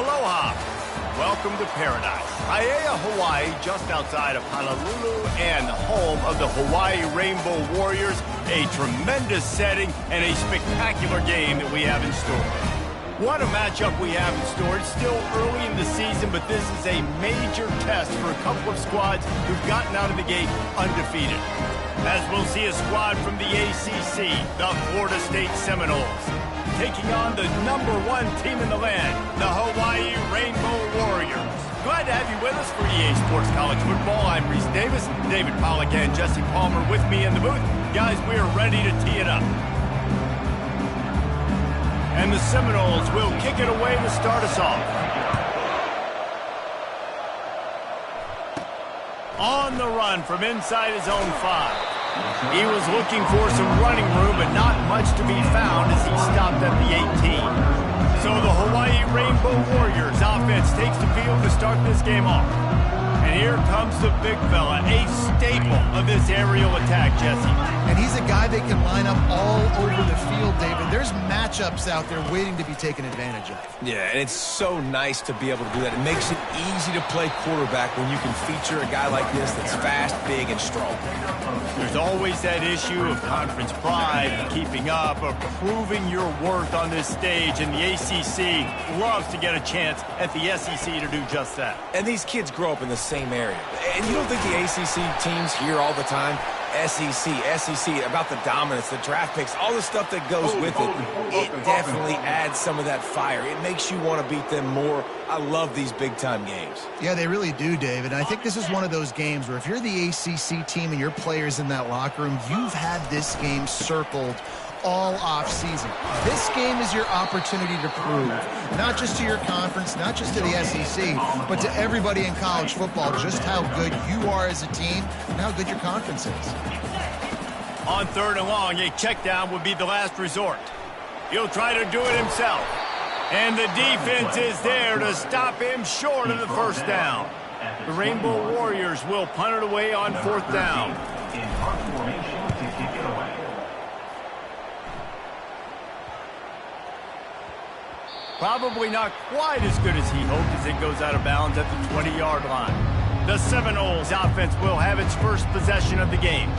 Aloha. Welcome to paradise. Aiea, Hawaii, just outside of Honolulu and the home of the Hawaii Rainbow Warriors. A tremendous setting and a spectacular game that we have in store. What a matchup we have in store. It's still early in the season, but this is a major test for a couple of squads who've gotten out of the gate undefeated. As we'll see a squad from the ACC, the Florida State Seminoles, taking on the #1 team in the land, the Hawaii Rainbow Warriors. Glad to have you with us for EA Sports College Football. I'm Reese Davis, David Pollack and Jesse Palmer with me in the booth. Guys, we are ready to tee it up. And the Seminoles will kick it away to start us off. On the run from inside his own 5. He was looking for some running room, but not much to be found as he stopped at the 18. So the Hawaii Rainbow Warriors offense takes the field to start this game off. And here comes the big fella, a staple of this aerial attack, Jesse. And he's a guy they can line up all over the field, David. There's matchups out there waiting to be taken advantage of. Yeah, and it's so nice to be able to do that. It makes it easy to play quarterback when you can feature a guy like this that's fast, big, and strong. There's always that issue of conference pride and keeping up, of proving your worth on this stage, and the ACC loves to get a chance at the SEC to do just that. And these kids grow up in the same area. And you don't think the ACC teams hear all the time? SEC, about the dominance, the draft picks, all the stuff that goes with it. It definitely adds some of that fire. It makes you want to beat them more. I love these big-time games. Yeah, they really do, David. I think this is one of those games where if you're the ACC team and your players in that locker room, you've had this game circled all off-season. This game is your opportunity to prove, not just to your conference, not just to the SEC, but to everybody in college football, just how good you are as a team and how good your conference is. On 3rd and long, a check down would be the last resort. He'll try to do it himself. And the defense is there to stop him short of the first down. The Rainbow Warriors will punt it away on 4th down. Probably not quite as good as he hoped as it goes out of bounds at the 20-yard line. The Seminoles offense will have its first possession of the game.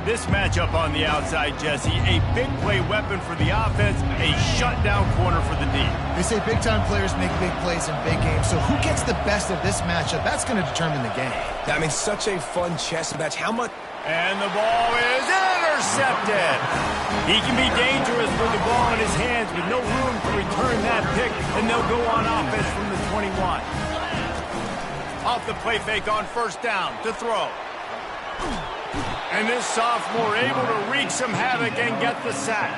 This matchup on the outside, Jesse, a big play weapon for the offense, a shutdown corner for the D. They say big-time players make big plays in big games, so who gets the best of this matchup? That's going to determine the game. I mean, such a fun chess match. How much... And the ball is intercepted. He can be dangerous with the ball in his hands with no room to return that pick, and they'll go on offense from the 21. Off the play fake on 1st down to throw. And this sophomore able to wreak some havoc and get the sack.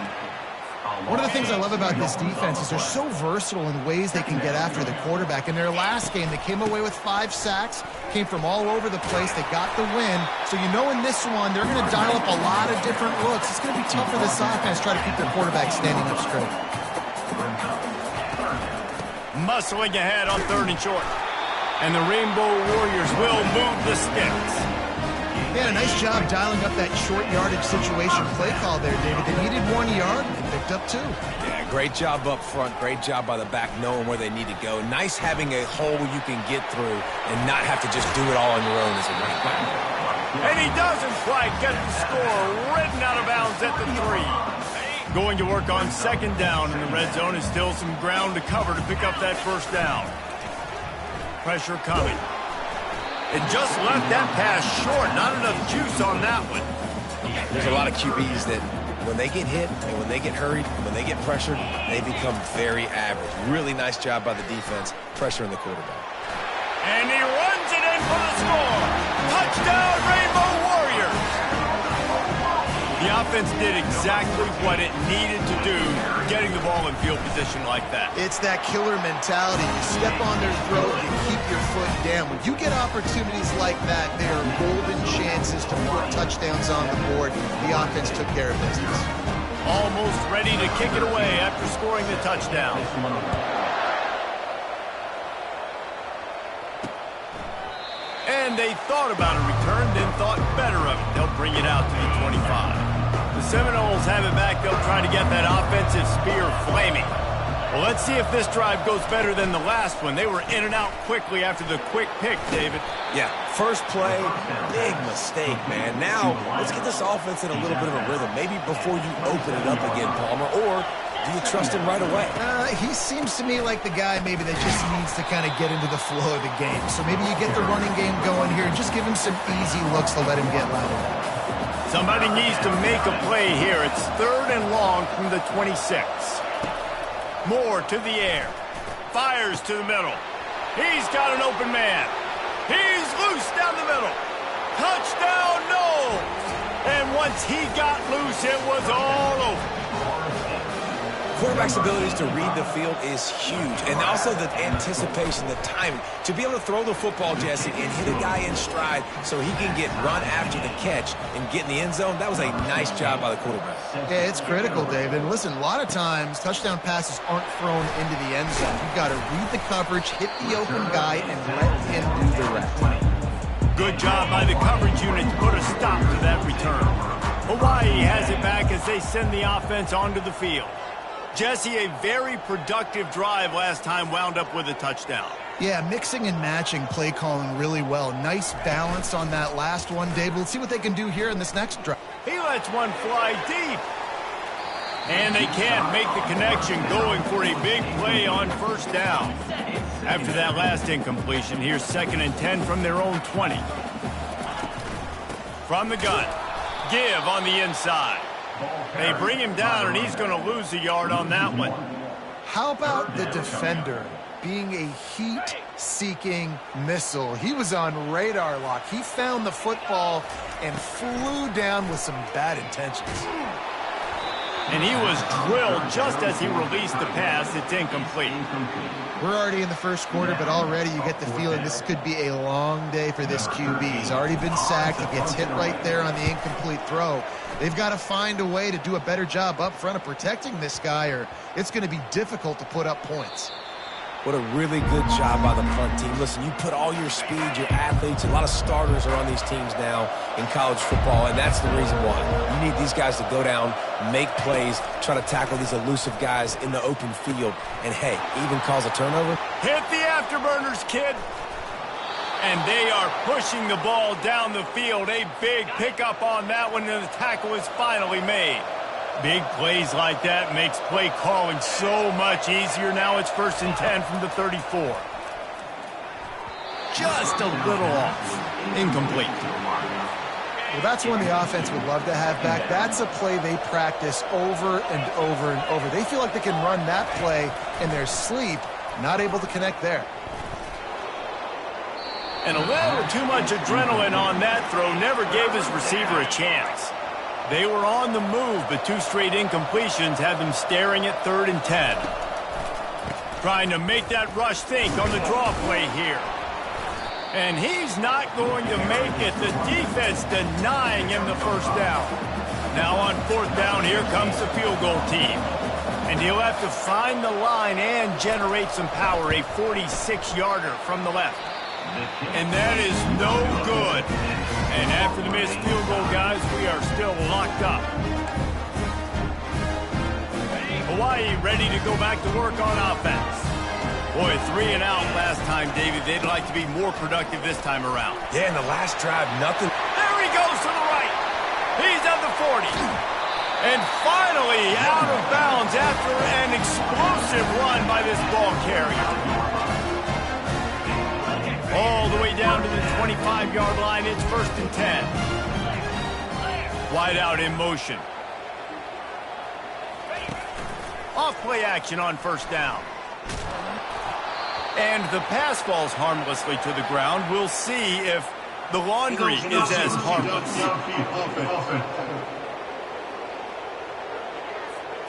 One of the things I love about this defense is they're so versatile in ways they can get after the quarterback. In their last game, they came away with 5 sacks, came from all over the place. They got the win. So you know in this one, they're going to dial up a lot of different looks. It's going to be tough for this offense to try to keep their quarterback standing up straight. Muscling ahead on 3rd and short. And the Rainbow Warriors will move the sticks. They had a nice job dialing up that short yardage situation play call there, David. They needed 1 yard, and they picked up 2. Yeah, great job up front. Great job by the back knowing where they need to go. Nice having a hole you can get through and not have to just do it all on your own as a running back. And he doesn't quite get the score. Ridden out of bounds at the 3. Going to work on 2nd down in the red zone is still some ground to cover to pick up that 1st down. Pressure coming. It just left that pass short. Not enough juice on that one. There's a lot of QBs that when they get hit and when they get hurried, when they get pressured, they become very average. Really nice job by the defense, pressuring the quarterback. And he runs it in for the score. Touchdown, Rainbow Warriors. The offense did exactly what it needed to do, getting the ball in field position like that. It's that killer mentality. You step on their throat, you keep your foot down. When you get opportunities like that, they are golden chances to put touchdowns on the board. The offense took care of business. Almost ready to kick it away after scoring the touchdown. And they thought about a return, then thought better of it. They'll bring it out to the 25. The Seminoles have it back. They'll try to get that offensive spear flaming. Well, let's see if this drive goes better than the last one. They were in and out quickly after the quick pick, David. Yeah, first play, big mistake, man. Now, let's get this offense in a little bit of a rhythm. Maybe before you open it up again, Palmer, or do you trust him right away? He seems to me like the guy maybe that just needs to kind of get into the flow of the game. So maybe you get the running game going here and just give him some easy looks to let him get lateral. Somebody needs to make a play here. It's 3rd and long from the 26. Moore to the air. Fires to the middle. He's got an open man. He's loose down the middle. Touchdown, no! And once he got loose, it was all over. Quarterback's abilities to read the field is huge, and also the anticipation, the timing. To be able to throw the football, Jesse, and hit a guy in stride so he can get run after the catch and get in the end zone, that was a nice job by the quarterback. Yeah, it's critical, David. Listen, a lot of times touchdown passes aren't thrown into the end zone. You've got to read the coverage, hit the open guy, and let him do the rest. Good job by the coverage unit to put a stop to that return. Hawaii has it back as they send the offense onto the field. Jesse, a very productive drive last time wound up with a touchdown. Yeah, mixing and matching play calling really well. Nice balance on that last one, David. Let's see what they can do here in this next drive. He lets one fly deep. And they can't make the connection, going for a big play on first down. After that last incompletion, here's 2nd and 10 from their own 20. From the gun, give on the inside. They bring him down, and he's going to lose a yard on that one. How about the defender being a heat-seeking missile? He was on radar lock. He found the football and flew down with some bad intentions. And he was drilled just as he released the pass. It's incomplete. We're already in the first quarter, but already you get the feeling this could be a long day for this QB. He's already been sacked. He gets hit right there on the incomplete throw. They've got to find a way to do a better job up front of protecting this guy, or it's going to be difficult to put up points. What a really good job by the punt team. Listen, you put all your speed, your athletes, a lot of starters are on these teams now in college football, and that's the reason why. You need these guys to go down, make plays, try to tackle these elusive guys in the open field, and, hey, even cause a turnover. Hit the afterburners, kid. And they are pushing the ball down the field. A big pickup on that one, and the tackle is finally made. Big plays like that makes play calling so much easier. Now it's 1st and 10 from the 34. Just a little off. Incomplete. Well, that's one the offense would love to have back. That's a play they practice over and over and over. They feel like they can run that play in their sleep, not able to connect there. And a little too much adrenaline on that throw never gave his receiver a chance. They were on the move, but 2 straight incompletions had them staring at 3rd and 10. Trying to make that rush think on the draw play here. And he's not going to make it. The defense denying him the first down. Now on 4th down, here comes the field goal team. And he'll have to find the line and generate some power. A 46-yarder from the left. And that is no good. And after the missed field goal, guys, we are still locked up. Hawaii ready to go back to work on offense. Boy, 3 and out last time, David. They'd like to be more productive this time around. Yeah, in the last drive, nothing. There he goes to the right. He's at the 40. And finally out of bounds after an explosive run by this ball carrier. All the way down to the 25-yard line. It's 1st and 10. Wide out in motion. Off play action on 1st down. And the pass falls harmlessly to the ground. We'll see if the laundry is as harmless.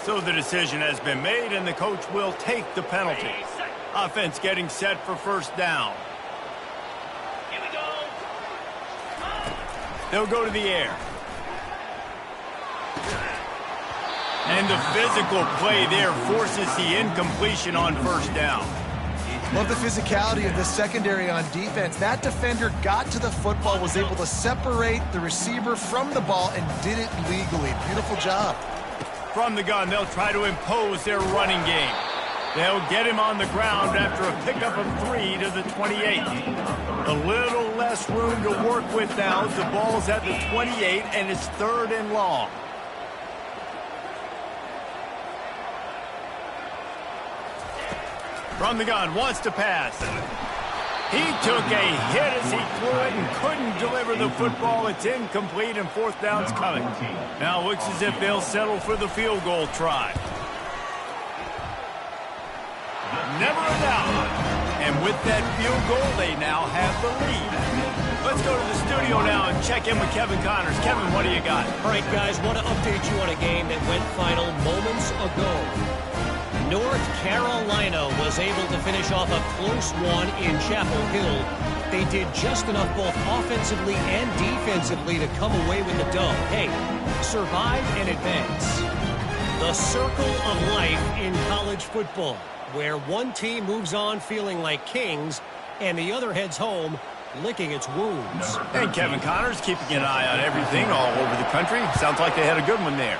So the decision has been made, and the coach will take the penalty. Offense getting set for 1st down. They'll go to the air. And the physical play there forces the incompletion on 1st down. Love the physicality of the secondary on defense. That defender got to the football, was able to separate the receiver from the ball, and did it legally. Beautiful job. From the gun, they'll try to impose their running game. They'll get him on the ground after a pickup of 3 to the 28. A little less room to work with now. The ball's at the 28, and it's 3rd and long. From the gun, wants to pass. He took a hit as he threw it and couldn't deliver the football. It's incomplete, and 4th down's coming. Now it looks as if they'll settle for the field goal try. Never a doubt. And with that field goal, they now have the lead. Let's go to the studio now and check in with Kevin Connors. Kevin, what do you got? All right, guys, want to update you on a game that went final moments ago. North Carolina was able to finish off a close one in Chapel Hill. They did just enough both offensively and defensively to come away with the dub. Hey, survive and advance. The circle of life in college football, where one team moves on feeling like kings and the other heads home licking its wounds. And Kevin Connors keeping an eye on everything all over the country. Sounds like they had a good one there.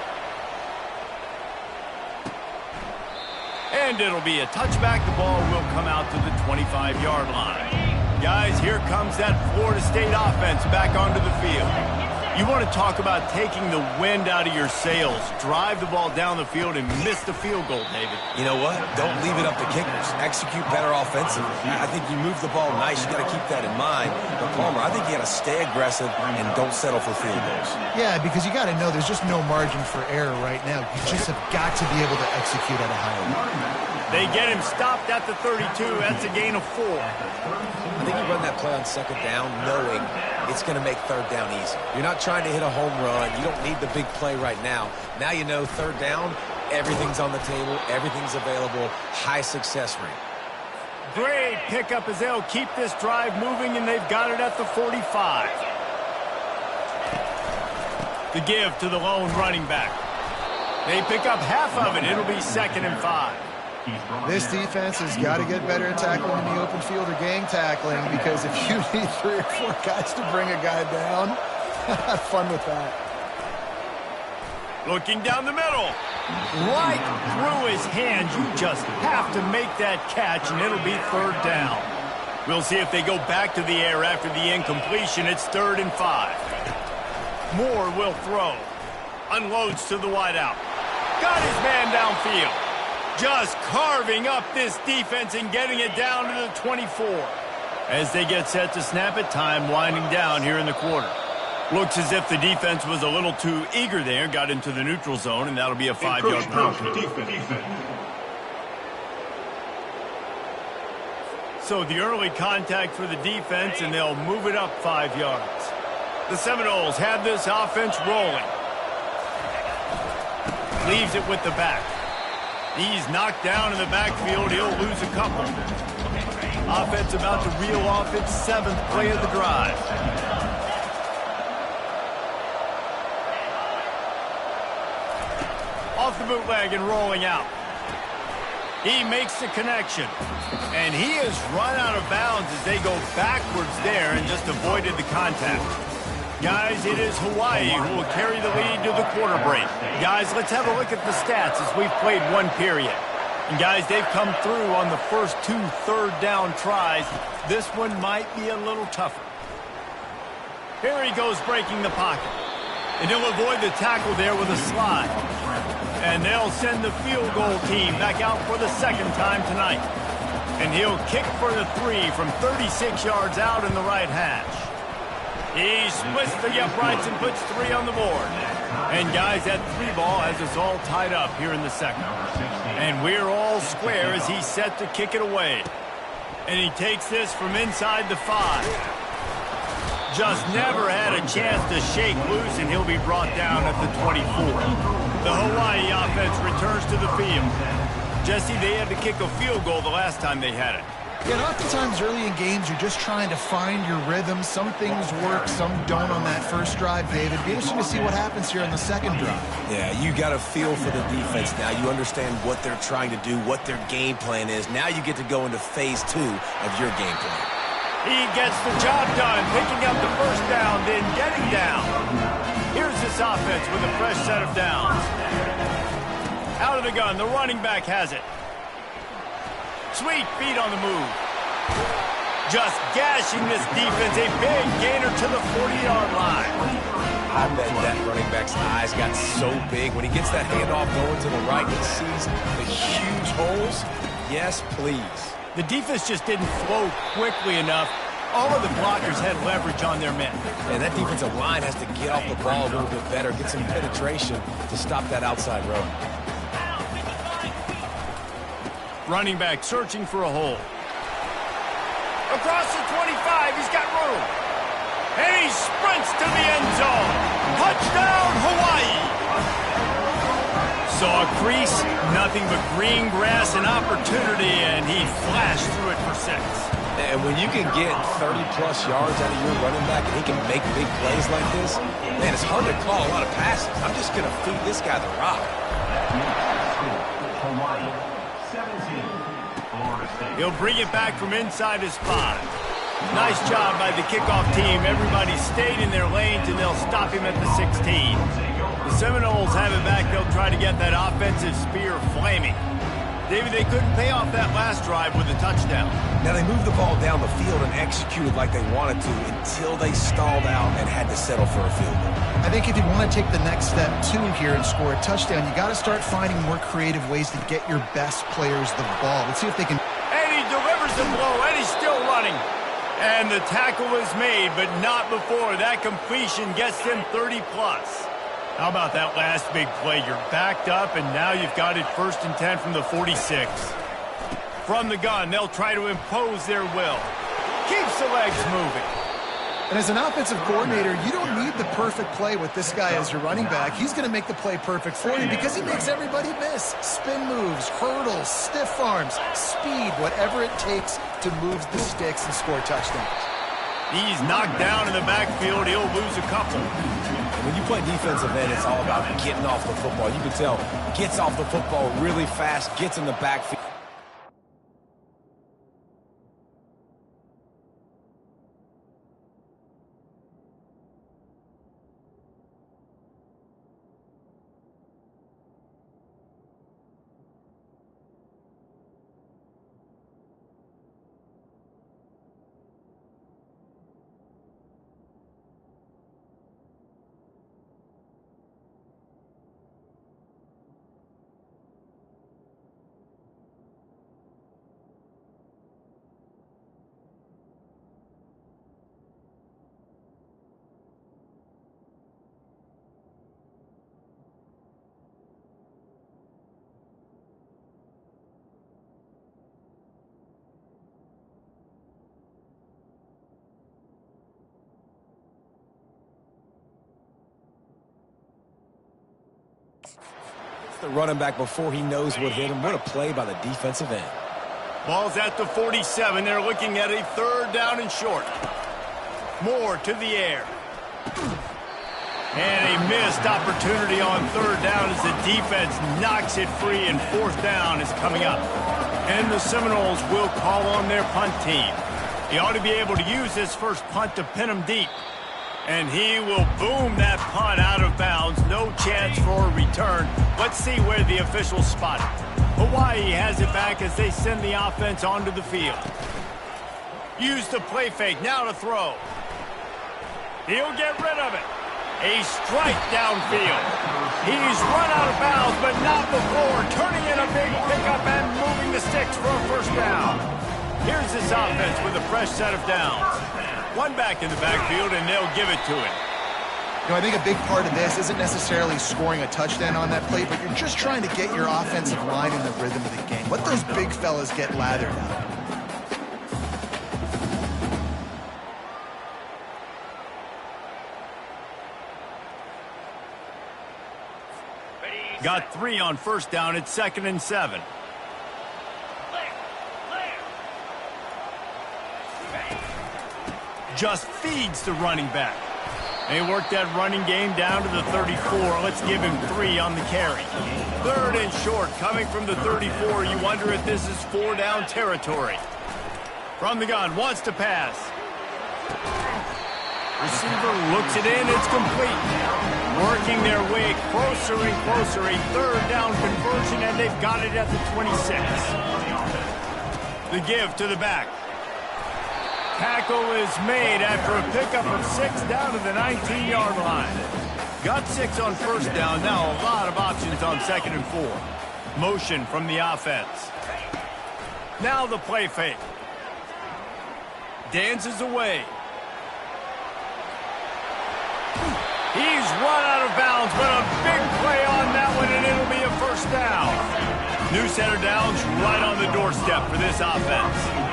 And it'll be a touchback. The ball will come out to the 25-yard line. Guys, here comes that Florida State offense back onto the field. You want to talk about taking the wind out of your sails. Drive the ball down the field and miss the field goal, David. You know what? Don't leave it up to kickers. Execute better offensively. I think you move the ball nice. You got to keep that in mind. But Palmer, I think you got to stay aggressive and don't settle for field goals. Yeah, because you got to know there's just no margin for error right now. You just have got to be able to execute at a higher level. They get him stopped at the 32. That's a gain of 4. I think you run that play on 2nd down knowing it's going to make 3rd down easy. You're not trying to hit a home run. You don't need the big play right now. Now you know 3rd down, everything's on the table, everything's available, high success rate. Great pickup as they'll keep this drive moving, and they've got it at the 45. The give to the lone running back. They pick up half of it. It'll be 2nd and 5. This defense has got to get better at tackling in the open field or gang tackling, because if you need 3 or 4 guys to bring a guy down, have fun with that. Looking down the middle. Right through his hands. You just have to make that catch, and it'll be 3rd down. We'll see if they go back to the air after the incompletion. It's 3rd and 5. Moore will throw. Unloads to the wideout. Got his man downfield. Just carving up this defense and getting it down to the 24. As they get set to snap it, time winding down here in the quarter. Looks as if the defense was a little too eager there, got into the neutral zone, and that'll be a 5-yard penalty. So the early contact for the defense, and they'll move it up 5 yards. The Seminoles have this offense rolling. Leaves it with the back. He's knocked down in the backfield. He'll lose a couple. Offense about to reel off its 7th play of the drive. Off the bootleg and rolling out. He makes the connection. And he has run out of bounds as they go backwards there and just avoided the contact. Guys, it is Hawaii who will carry the lead to the quarter break. Guys, let's have a look at the stats as we've played 1 period. And guys, they've come through on the first 2 3rd down tries. This one might be a little tougher. Here he goes breaking the pocket. And he'll avoid the tackle there with a slide. And they'll send the field goal team back out for the 2nd time tonight. And he'll kick for the 3 from 36 yards out in the right hash. He splits the uprights and puts 3 on the board. And guys, that 3 ball has us all tied up here in the 2nd. And we're all square as he's set to kick it away. And he takes this from inside the 5. Just never had a chance to shake loose, and he'll be brought down at the 24. The Hawaii offense returns to the field. Jesse, they had to kick a field goal the last time they had it. Yeah, and oftentimes early in games, you're just trying to find your rhythm. Some things work, some don't on that first drive, David. Be interesting to see what happens here on the 2nd drive. Yeah, you got a feel for the defense now. You understand what they're trying to do, what their game plan is. Now you get to go into phase 2 of your game plan. He gets the job done, picking up the 1st down, then getting down. Here's this offense with a fresh set of downs. Out of the gun, the running back has it. Sweet feet on the move. Just gashing this defense. A big gainer to the 40-yard line. I bet that running back's eyes got so big. When he gets that handoff going to the right, he sees the huge holes. Yes, please. The defense just didn't flow quickly enough. All of the blockers had leverage on their men. And that defensive line has to get off the ball a little bit better, get some penetration to stop that outside row. Running back searching for a hole. Across the 25, he's got room. And he sprints to the end zone. Touchdown, Hawaii! Saw a crease, nothing but green grass and opportunity, and he flashed through it for 6. And when you can get 30-plus yards out of your running back and he can make big plays like this, man, it's hard to call a lot of passes. I'm just going to feed this guy the rock. He'll bring it back from inside his 5. Nice job by the kickoff team. Everybody stayed in their lanes, and they'll stop him at the 16. The Seminoles have it back. They'll try to get that offensive spear flaming. David, they couldn't pay off that last drive with a touchdown. Now, they moved the ball down the field and executed like they wanted to until they stalled out and had to settle for a field goal. I think if you want to take the next step, too, here and score a touchdown, you got to start finding more creative ways to get your best players the ball. Let's see if they can... And he delivers the blow, and he's still running. And the tackle is made, but not before. That completion gets them 30-plus. How about that last big play? You're backed up, and now you've got it 1st and 10 from the 46. From the gun, they'll try to impose their will. Keeps the legs moving. And as an offensive coordinator, you don't need the perfect play with this guy as your running back. He's going to make the play perfect for you because he makes everybody miss. Spin moves, hurdles, stiff arms, speed, whatever it takes to move the sticks and score touchdowns. He's knocked down in the backfield. He'll lose a couple. When you play defensive end, it's all about getting off the football. You can tell, gets off the football really fast, gets in the backfield. The running back before he knows what hit him. What a play by the defensive end. Ball's at the 47. They're looking at a 3rd down and short. Moore to the air. And a missed opportunity on 3rd down as the defense knocks it free, and 4th down is coming up. And the Seminoles will call on their punt team. He ought to be able to use this first punt to pin him deep. And he will boom that punt out of bounds. No chance for a return. Let's see where the officials spot it. Hawaii has it back as they send the offense onto the field. Use the play fake. Now to throw. He'll get rid of it. A strike downfield. He's run out of bounds, but not before. Turning in a big pickup and moving the sticks for a 1st down. Here's this offense with a fresh set of downs. One back in the backfield, and they'll give it to him. You know, I think a big part of this isn't necessarily scoring a touchdown on that play, but you're just trying to get your offensive line in the rhythm of the game. Let those big fellas get lathered out. Got 3 on 1st down. It's 2nd and 7. Just feeds the running back. They work that running game down to the 34. Let's give him 3 on the carry. 3rd and short coming from the 34. You wonder if this is 4-down territory. From the gun, wants to pass. Receiver looks it in. It's complete. Working their way closer and closer. A 3rd down conversion, and they've got it at the 26. The give to the back. Tackle is made after a pickup of 6 down to the 19-yard line. Got 6 on first down. Now a lot of options on 2nd and 4. Motion from the offense. Now the play fake. Dances away. He's run out of bounds, but a big play on that one, and it'll be a first down. New set of downs right on the doorstep for this offense.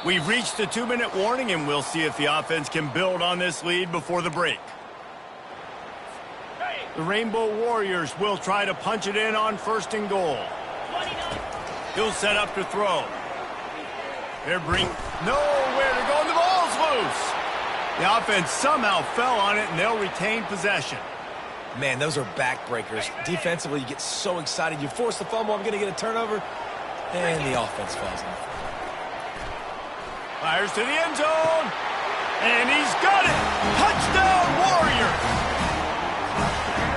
We've reached the 2-minute warning, and we'll see if the offense can build on this lead before the break. The Rainbow Warriors will try to punch it in on 1st and goal. He'll set up to throw. They're nowhere to go, and the ball's loose. The offense somehow fell on it, and they'll retain possession. Man, those are backbreakers. Defensively, you get so excited. You force the fumble, I'm going to get a turnover, and the offense falls off. Fires to the end zone, and he's got it! Touchdown, Warriors!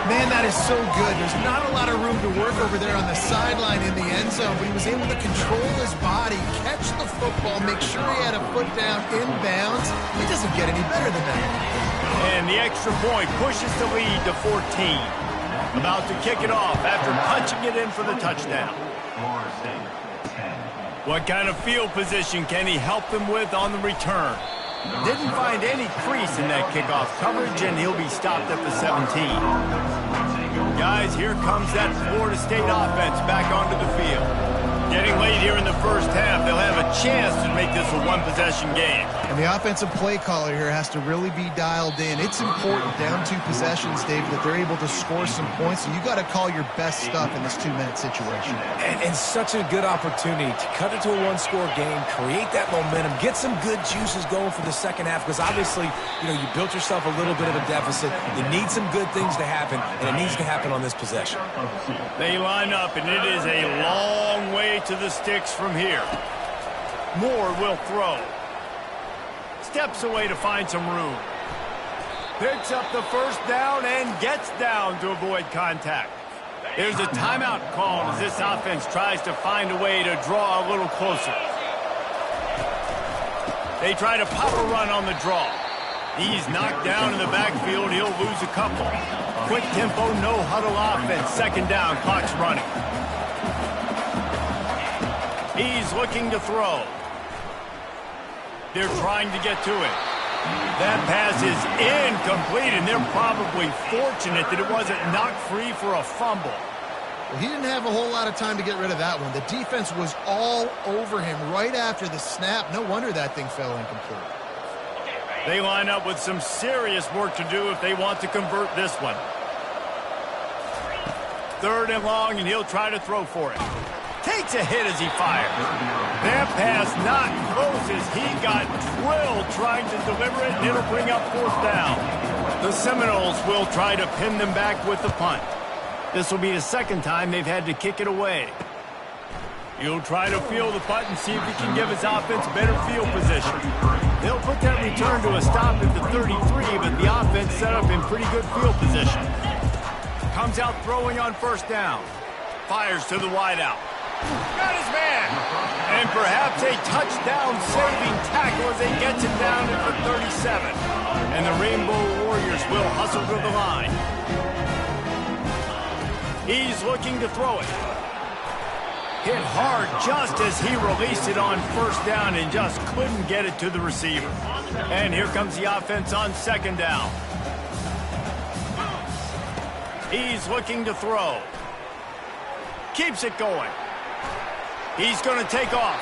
Man, that is so good. There's not a lot of room to work over there on the sideline in the end zone, but he was able to control his body, catch the football, make sure he had a foot down inbounds. It doesn't get any better than that. And the extra point pushes the lead to 14. About to kick it off after punching it in for the touchdown. What kind of field position can he help them with on the return? Didn't find any crease in that kickoff coverage, and he'll be stopped at the 17. Guys, here comes that Florida State offense back onto the field. Getting late here in the first half, they'll have a chance to make this a one-possession game. And the offensive play caller here has to really be dialed in. It's important, down 2 possessions, Dave, that they're able to score some points. So you got to call your best stuff in this 2-minute situation. And such a good opportunity to cut it to a 1-score game, create that momentum, get some good juices going for the second half, because obviously, you built yourself a little bit of a deficit. You need some good things to happen, and it needs to happen on this possession. They line up, and it is a long way to the sticks from here. Moore will throw. Steps away to find some room. Picks up the first down and gets down to avoid contact. There's a timeout called as this offense tries to find a way to draw a little closer. They try to pop a run on the draw. He's knocked down in the backfield. He'll lose a couple. Quick tempo, no huddle offense. 2nd down, clock's running. He's looking to throw. They're trying to get to it. That pass is incomplete, and they're probably fortunate that it wasn't knocked free for a fumble. Well, he didn't have a whole lot of time to get rid of that one. The defense was all over him right after the snap. No wonder that thing fell incomplete. They line up with some serious work to do if they want to convert this one. 3rd and long, and he'll try to throw for it. Takes a hit as he fires. That pass not close as he got drilled trying to deliver it, and it'll bring up 4th down. The Seminoles will try to pin them back with the punt. This will be the 2nd time they've had to kick it away. He'll try to field the punt and see if he can give his offense better field position. They'll put that return to a stop at the 33, but the offense set up in pretty good field position. Comes out throwing on 1st down. Fires to the wideout. Got his man. And perhaps a touchdown-saving tackle as he gets it down at the 37. And the Rainbow Warriors will hustle to the line. He's looking to throw it. Hit hard just as he released it on 1st down and just couldn't get it to the receiver. And here comes the offense on 2nd down. He's looking to throw. Keeps it going. He's going to take off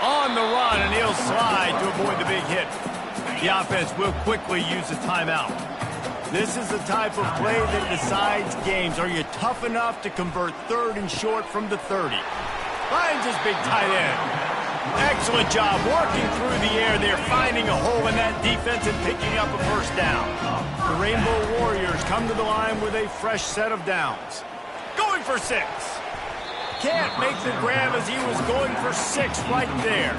on the run, and he'll slide to avoid the big hit. The offense will quickly use a timeout. This is the type of play that decides games. Are you tough enough to convert 3rd and short from the 30? Finds his big tight end. Excellent job working through the air there, finding a hole in that defense and picking up a 1st down. The Rainbow Warriors come to the line with a fresh set of downs. Going for 6. Can't make the grab as he was going for 6 right there.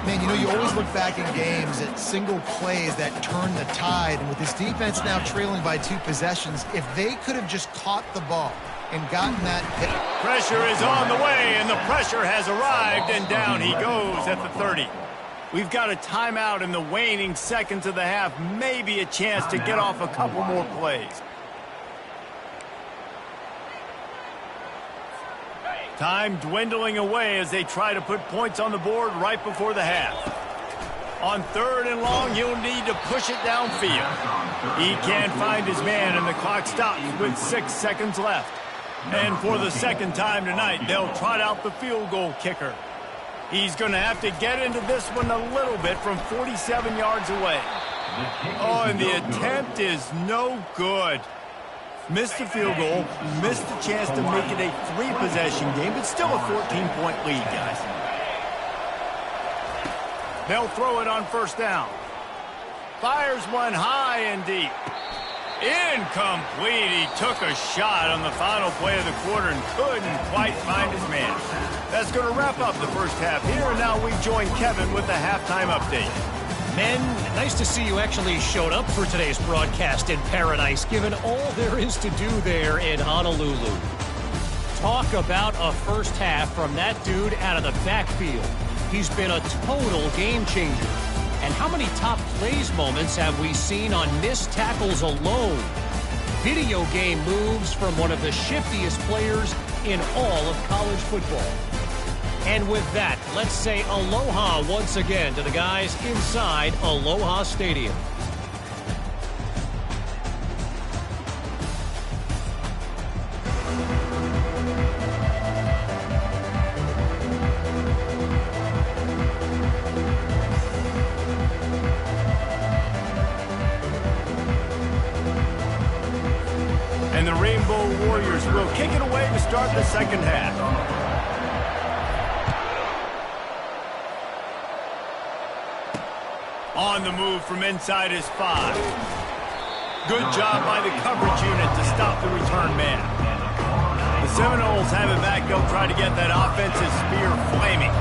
Man, you know, you always look back in games at single plays that turn the tide. And with this defense now trailing by 2 possessions, if they could have just caught the ball and gotten that hit. Pressure is on the way, and the pressure has arrived, and down he goes at the 30. We've got a timeout in the waning seconds of the half. Maybe a chance to get off a couple more plays. Time dwindling away as they try to put points on the board right before the half. On 3rd and long, he'll need to push it downfield. He can't find his man, and the clock stops with 6 seconds left. And for the second time tonight, they'll trot out the field goal kicker. He's going to have to get into this one a little bit from 47 yards away. Oh, and the attempt is no good. Missed the field goal, missed the chance to make it a 3-possession game, but still a 14-point lead, guys. They'll throw it on 1st down. Fires one high and deep. Incomplete. He took a shot on the final play of the quarter and couldn't quite find his man. That's going to wrap up the first half here, and now we join Kevin with the halftime update. Men, nice to see you actually showed up for today's broadcast in paradise, given all there is to do there in Honolulu. Talk about a first half from that dude out of the backfield. He's been a total game changer. And how many top plays moments have we seen on missed tackles alone? Video game moves from one of the shiftiest players in all of college football. And with that, let's say aloha once again to the guys inside Aloha Stadium. And the Rainbow Warriors will kick it away to start the second half. On the move from inside his 5. Good job by the coverage unit to stop the return man. The Seminoles have it back. They'll try to get that offensive spear flaming.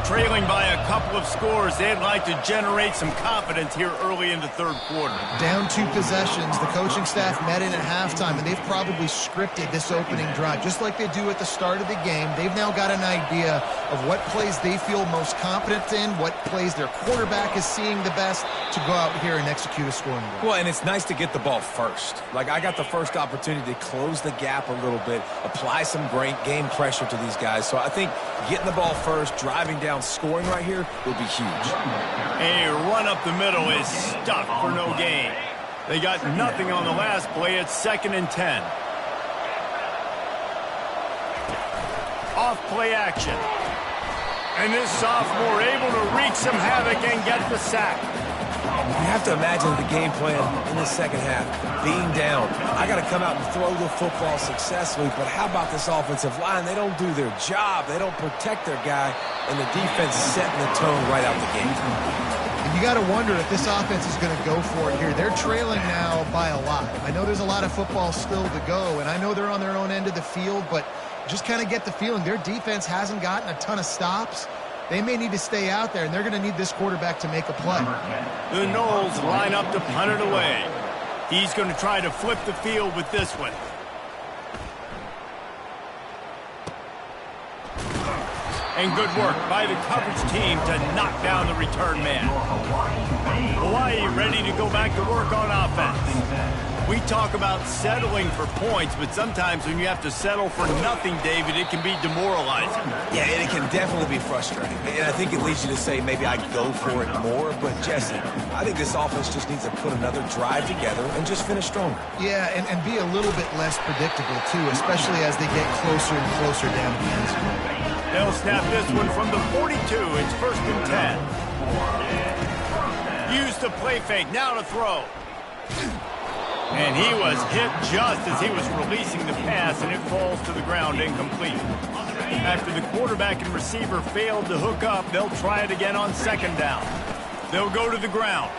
Trailing by a couple of scores, they'd like to generate some confidence here early in the 3rd quarter. Down 2 possessions. The coaching staff met in at halftime, and they've probably scripted this opening drive, just like they do at the start of the game. They've now got an idea of what plays they feel most confident in, what plays their quarterback is seeing the best to go out here and execute a scoring drive. Well, and it's nice to get the ball first. Like, I got the first opportunity to close the gap a little bit, apply some great game pressure to these guys. So I think getting the ball first, driving down, scoring right here would be huge. A run up the middle is stuck for no gain. They got nothing on the last play. It's 2nd and 10. Off play action. And this sophomore able to wreak some havoc and get the sack. You have to imagine the game plan in the second half. Being down, I got to come out and throw the football successfully, but how about this offensive line? They don't do their job. They don't protect their guy, and the defense setting the tone right out the gate. And you got to wonder if this offense is going to go for it here. They're trailing now by a lot. I know there's a lot of football still to go, and I know they're on their own end of the field, but just kind of get the feeling their defense hasn't gotten a ton of stops. They may need to stay out there, and they're going to need this quarterback to make a play. The Noles line up to punt it away. He's going to try to flip the field with this one. And good work by the coverage team to knock down the return man. Hawaii ready to go back to work on offense. We talk about settling for points, but sometimes when you have to settle for nothing, David, it can be demoralizing. Yeah, and it can definitely be frustrating. And I think it leads you to say maybe I'd go for it more. But, Jesse, I think this offense just needs to put another drive together and just finish stronger. Yeah, and be a little bit less predictable, too, especially as they get closer and closer down the end zone. They'll snap this one from the 42. It's 1st and 10. Use the play fake. Now to throw. And he was hit just as he was releasing the pass, and it falls to the ground incomplete. After the quarterback and receiver failed to hook up, they'll try it again on 2nd down. They'll go to the ground.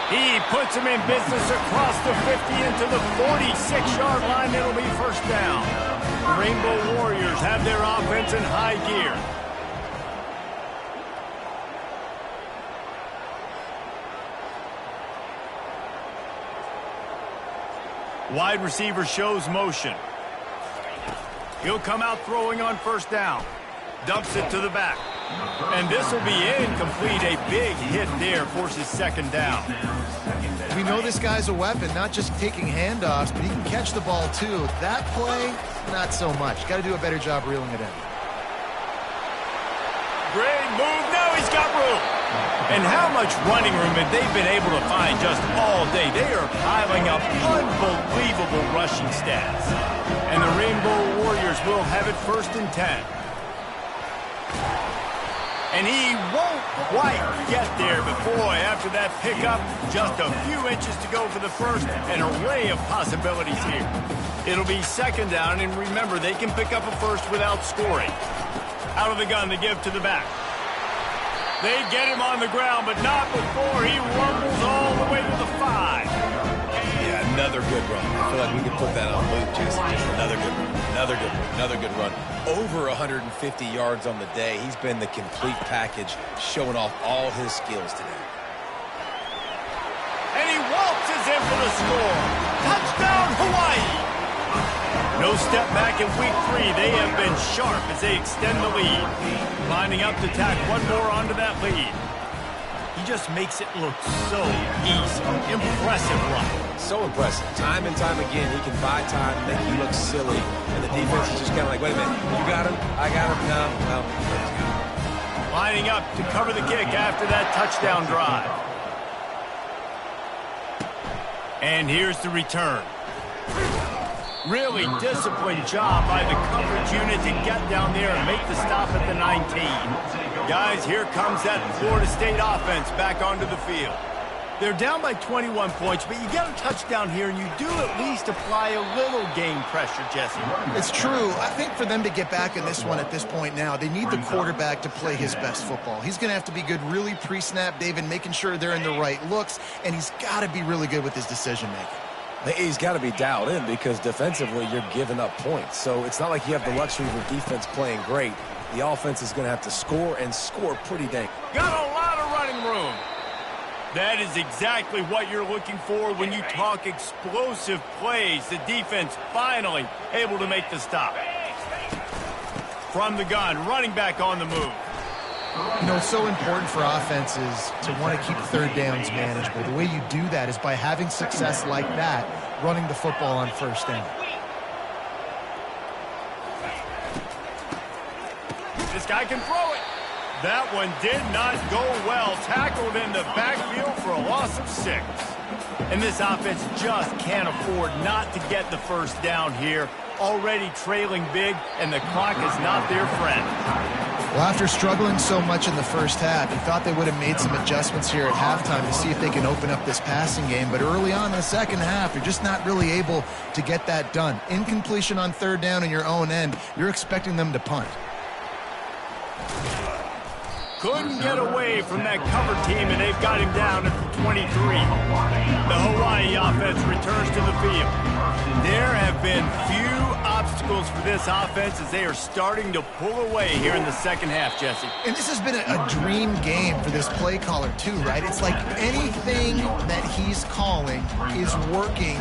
He puts him in business across the 50 into the 46-yard line. It'll be first down. Rainbow Warriors have their offense in high gear. Wide receiver shows motion. He'll come out throwing on first down. Dumps it to the back. And this will be incomplete. A big hit there forces second down. We know this guy's a weapon, not just taking handoffs, but he can catch the ball too. That play, not so much. Got to do a better job reeling it in. Great move. Now he's got room. And how much running room have they been able to find just all day? They are piling up unbelievable rushing stats. And the Rainbow Warriors will have it first and 10. And he won't quite get there, but boy, after that pickup, just a few inches to go for the first. An array of possibilities here. It'll be second down, and remember, they can pick up a first without scoring. Out of the gun, they give to the back. They get him on the ground, but not before he rumbles all the way to the 5. Yeah, another good run. I feel like we could put that on loop, Jesse. Just another good run. Another good run. Another good run. Over 150 yards on the day. He's been the complete package, showing off all his skills today. And he waltzes in for the score. Touchdown, Hawaii! No step back in week 3. They have been sharp as they extend the lead. Lining up to tack one more onto that lead. He just makes it look so easy. Impressive run. So impressive. Time and time again, he can buy time, make you look silly. And the defense is just kind of like, wait a minute, you got him? I got him? No. Lining up to cover the kick after that touchdown drive. And here's the return. Really disciplined job by the coverage unit to get down there and make the stop at the 19. Guys, here comes that Florida State offense back onto the field. They're down by 21 points, but you get a touchdown here, and you do at least apply a little game pressure, Jesse. It's true. I think for them to get back in this one at this point now, they need the quarterback to play his best football. He's going to have to be good really pre-snap, David, making sure they're in the right looks, and he's got to be really good with his decision-making. He's got to be dialed in because defensively you're giving up points. So it's not like you have the luxury of defense playing great. The offense is going to have to score and score pretty dang. Got a lot of running room. That is exactly what you're looking for when you talk explosive plays. The defense finally able to make the stop. From the gun, running back on the move. You know, it's so important for offenses to want to keep third downs manageable. The way you do that is by having success like that, running the football on first down. This guy can throw it. That one did not go well. Tackled in the backfield for a loss of 6. And this offense just can't afford not to get the first down here. Already trailing big, and the clock is not their friend. Well, after struggling so much in the first half, you thought they would have made some adjustments here at halftime to see if they can open up this passing game. But early on in the second half, you're just not really able to get that done. Incompletion on third down in your own end, you're expecting them to punt. Couldn't get away from that cover team, and they've got him down at the 23. The Hawaii offense returns to the field. There have been few obstacles for this offense as they are starting to pull away here in the second half, Jesse. And this has been a dream game for this play caller too, right? It's like anything that he's calling is working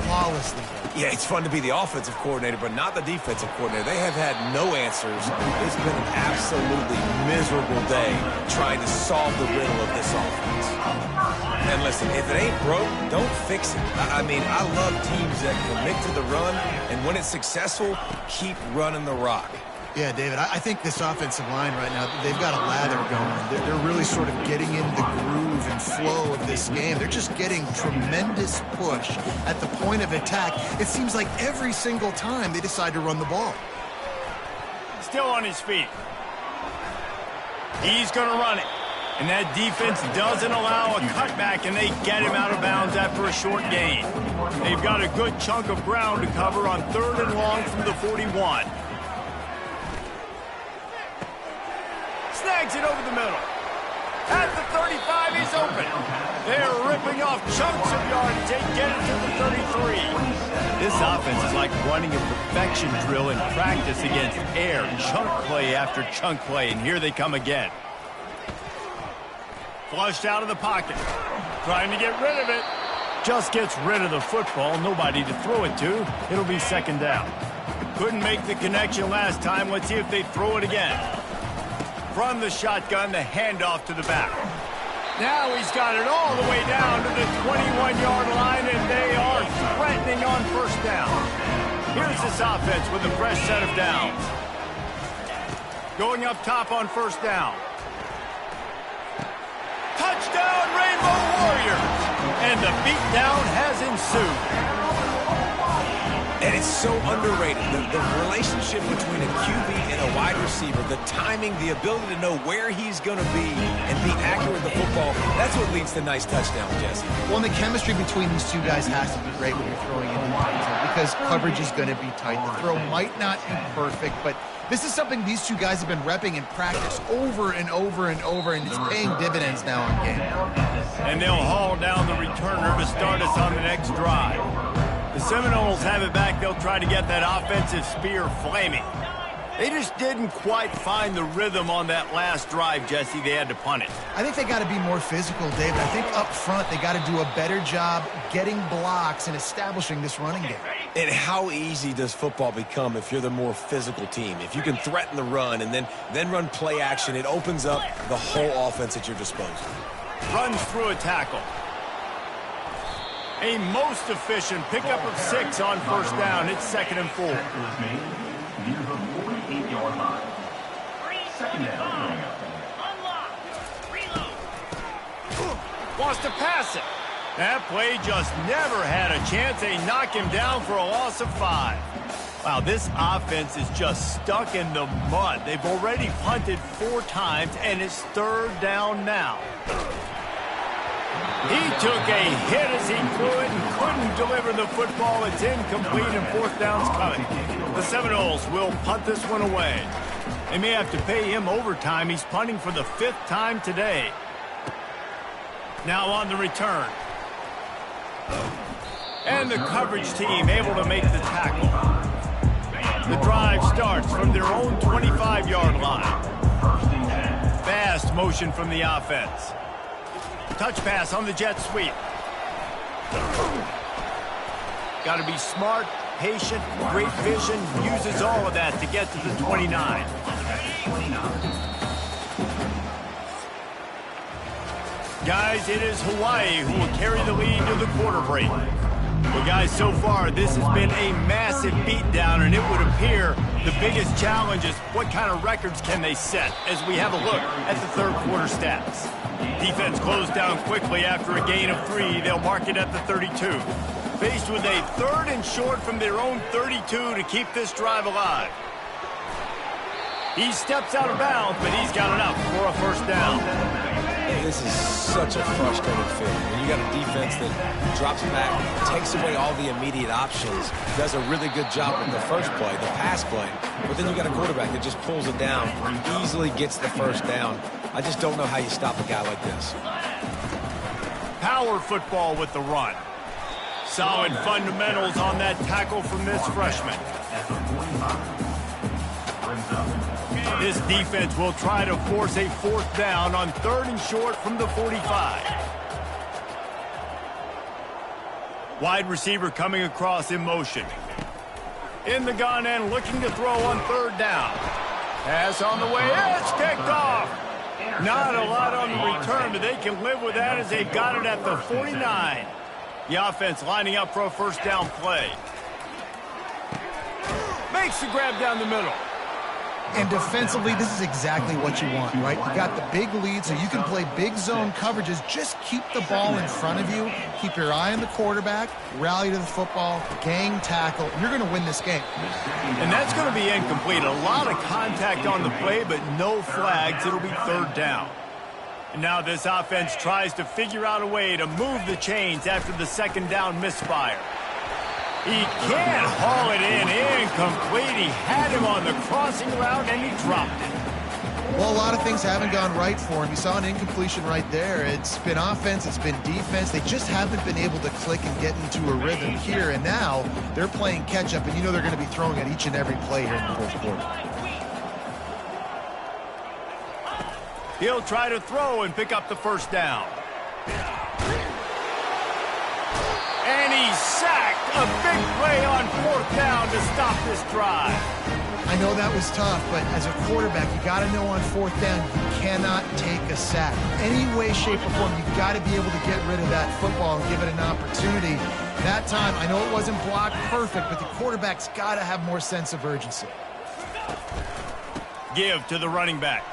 flawlessly. Yeah, it's fun to be the offensive coordinator, but not the defensive coordinator. They have had no answers. It's been an absolutely miserable day trying to solve the riddle of this offense. And listen, if it ain't broke, don't fix it. I mean, I love teams that commit to the run, and when it's successful, keep running the rock. Yeah, David, I think this offensive line right now, they've got a lather going. They're really sort of getting in the groove and flow of this game. They're just getting tremendous push at the point of attack. It seems like every single time they decide to run the ball. Still on his feet. He's going to run it. And that defense doesn't allow a cutback, and they get him out of bounds after a short gain. They've got a good chunk of ground to cover on 3rd and long from the 41. Snags it over the middle. At the 35, he's open. They're ripping off chunks of yardage. They get it to the 33. This offense is like running a perfection drill in practice against air. Chunk play after chunk play, and here they come again. Flushed out of the pocket. Trying to get rid of it. Just gets rid of the football. Nobody to throw it to. It'll be second down. Couldn't make the connection last time. Let's see if they throw it again. From the shotgun, the handoff to the back. Now he's got it all the way down to the 21-yard line, and they are threatening on first down. Here's this offense with a fresh set of downs. Going up top on first down. Touchdown, Rainbow Warriors! And the beatdown has ensued. And it's so underrated. The relationship between a QB and a wide receiver, the timing, the ability to know where he's going to be and be accurate with the football, that's what leads to nice touchdowns, Jesse. Well, and the chemistry between these two guys has to be great when you're throwing into the end zone because coverage is going to be tight. The throw might not be perfect, but this is something these two guys have been repping in practice over and over and over, and it's paying dividends now in game. And they'll haul down the returner to start us on the next drive. The Seminoles have it back. They'll try to get that offensive spear flaming. They just didn't quite find the rhythm on that last drive, Jesse. They had to punt it. I think they got to be more physical, David. I think up front they got to do a better job getting blocks and establishing this running game. And how easy does football become if you're the more physical team? If you can threaten the run and then run play action, it opens up the whole offense at your disposal. Runs through a tackle. A most efficient pickup of 6 on first down. It's 2nd and 4. Near the 48-yard line. Second down. Unlock. Reload. Wants to pass it. That play just never had a chance. They knock him down for a loss of 5. Wow, this offense is just stuck in the mud. They've already punted 4 times, and it's 3rd down now. He took a hit as he threw it and couldn't deliver the football. It's incomplete and 4th down's coming. The Seminoles will punt this one away. They may have to pay him overtime. He's punting for the 5th time today. Now on the return. And the coverage team able to make the tackle. The drive starts from their own 25-yard line. Fast motion from the offense. Touch pass on the jet sweep. Got to be smart, patient, great vision. Uses all of that to get to the 29. Guys, it is Hawaii who will carry the lead to the quarter break. Well, guys, so far, this has been a massive beatdown, and it would appear the biggest challenge is what kind of records can they set as we have a look at the third quarter stats. Defense closed down quickly after a gain of 3. They'll mark it at the 32. Faced with a 3rd and short from their own 32 to keep this drive alive. He steps out of bounds, but he's got enough for a first down. This is such a frustrating feeling. When you got a defense that drops back, takes away all the immediate options, does a really good job with the first play, the pass play, but then you got a quarterback that just pulls it down, easily gets the first down. I just don't know how you stop a guy like this. Power football with the run. Solid fundamentals on that tackle from this freshman. This defense will try to force a 4th down on 3rd and short from the 45. Wide receiver coming across in motion. In the gun and looking to throw on 3rd down. Pass on the way. It's kicked off. Not a lot on the return, but they can live with that as they got it at the 49. The offense lining up for a first down play. Makes the grab down the middle. And defensively, this is exactly what you want, right? You got the big lead, so you can play big zone coverages. Just keep the ball in front of you. Keep your eye on the quarterback. Rally to the football. Gang tackle. You're going to win this game. And that's going to be incomplete. A lot of contact on the play, but no flags. It'll be 3rd down. And now this offense tries to figure out a way to move the chains after the 2nd down misfire. He can't haul it in. Incomplete. He had him on the crossing route, and he dropped it. Well, a lot of things haven't gone right for him. You saw an incompletion right there. It's been offense, it's been defense. They just haven't been able to click and get into a rhythm here. And now they're playing catch-up, and you know they're going to be throwing at each and every play here in the fourth quarter. He'll try to throw and pick up the first down. And he's sacked. A big play on fourth down to stop this drive. I know that was tough, but as a quarterback, you got to know on fourth down, you cannot take a sack. Any way, shape, or form, you've got to be able to get rid of that football and give it an opportunity. That time, I know it wasn't blocked perfect, but the quarterback's got to have more sense of urgency. Give to the running back.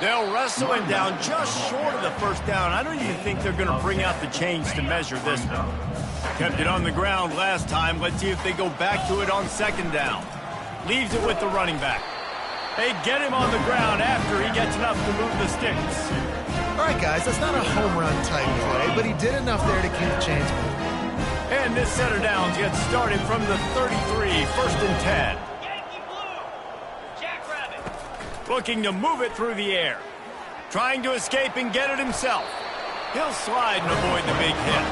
They'll wrestle him down just short of the first down. I don't even think they're going to bring out the chains to measure this one. Kept it on the ground last time. Let's see if they go back to it on second down. Leaves it with the running back. They get him on the ground after he gets enough to move the sticks. All right, guys, that's not a home run type play, but he did enough there to keep the chains moving. And this set of downs gets started from the 33, first and 10. Looking to move it through the air. Trying to escape and get it himself. He'll slide and avoid the big hit.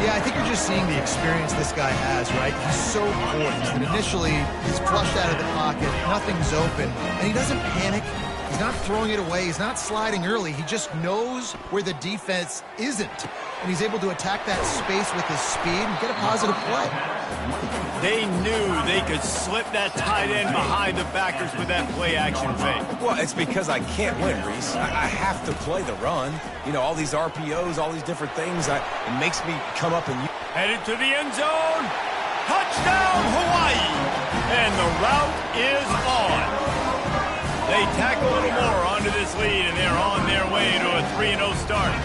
Yeah, I think you're just seeing the experience this guy has, right? He's so poised that initially he's flushed out of the pocket, nothing's open, and he doesn't panic. He's not throwing it away. He's not sliding early. He just knows where the defense isn't, and he's able to attack that space with his speed and get a positive play. They knew they could slip that tight end behind the backers with that play-action fake. Well, it's because I can't win, Reese. I have to play the run. You know, all these RPOs, all these different things, it makes me come up and... Headed to the end zone. Touchdown, Hawaii. And the route is on. They tack a little more onto this lead, and they're on their way to a 3-0 start.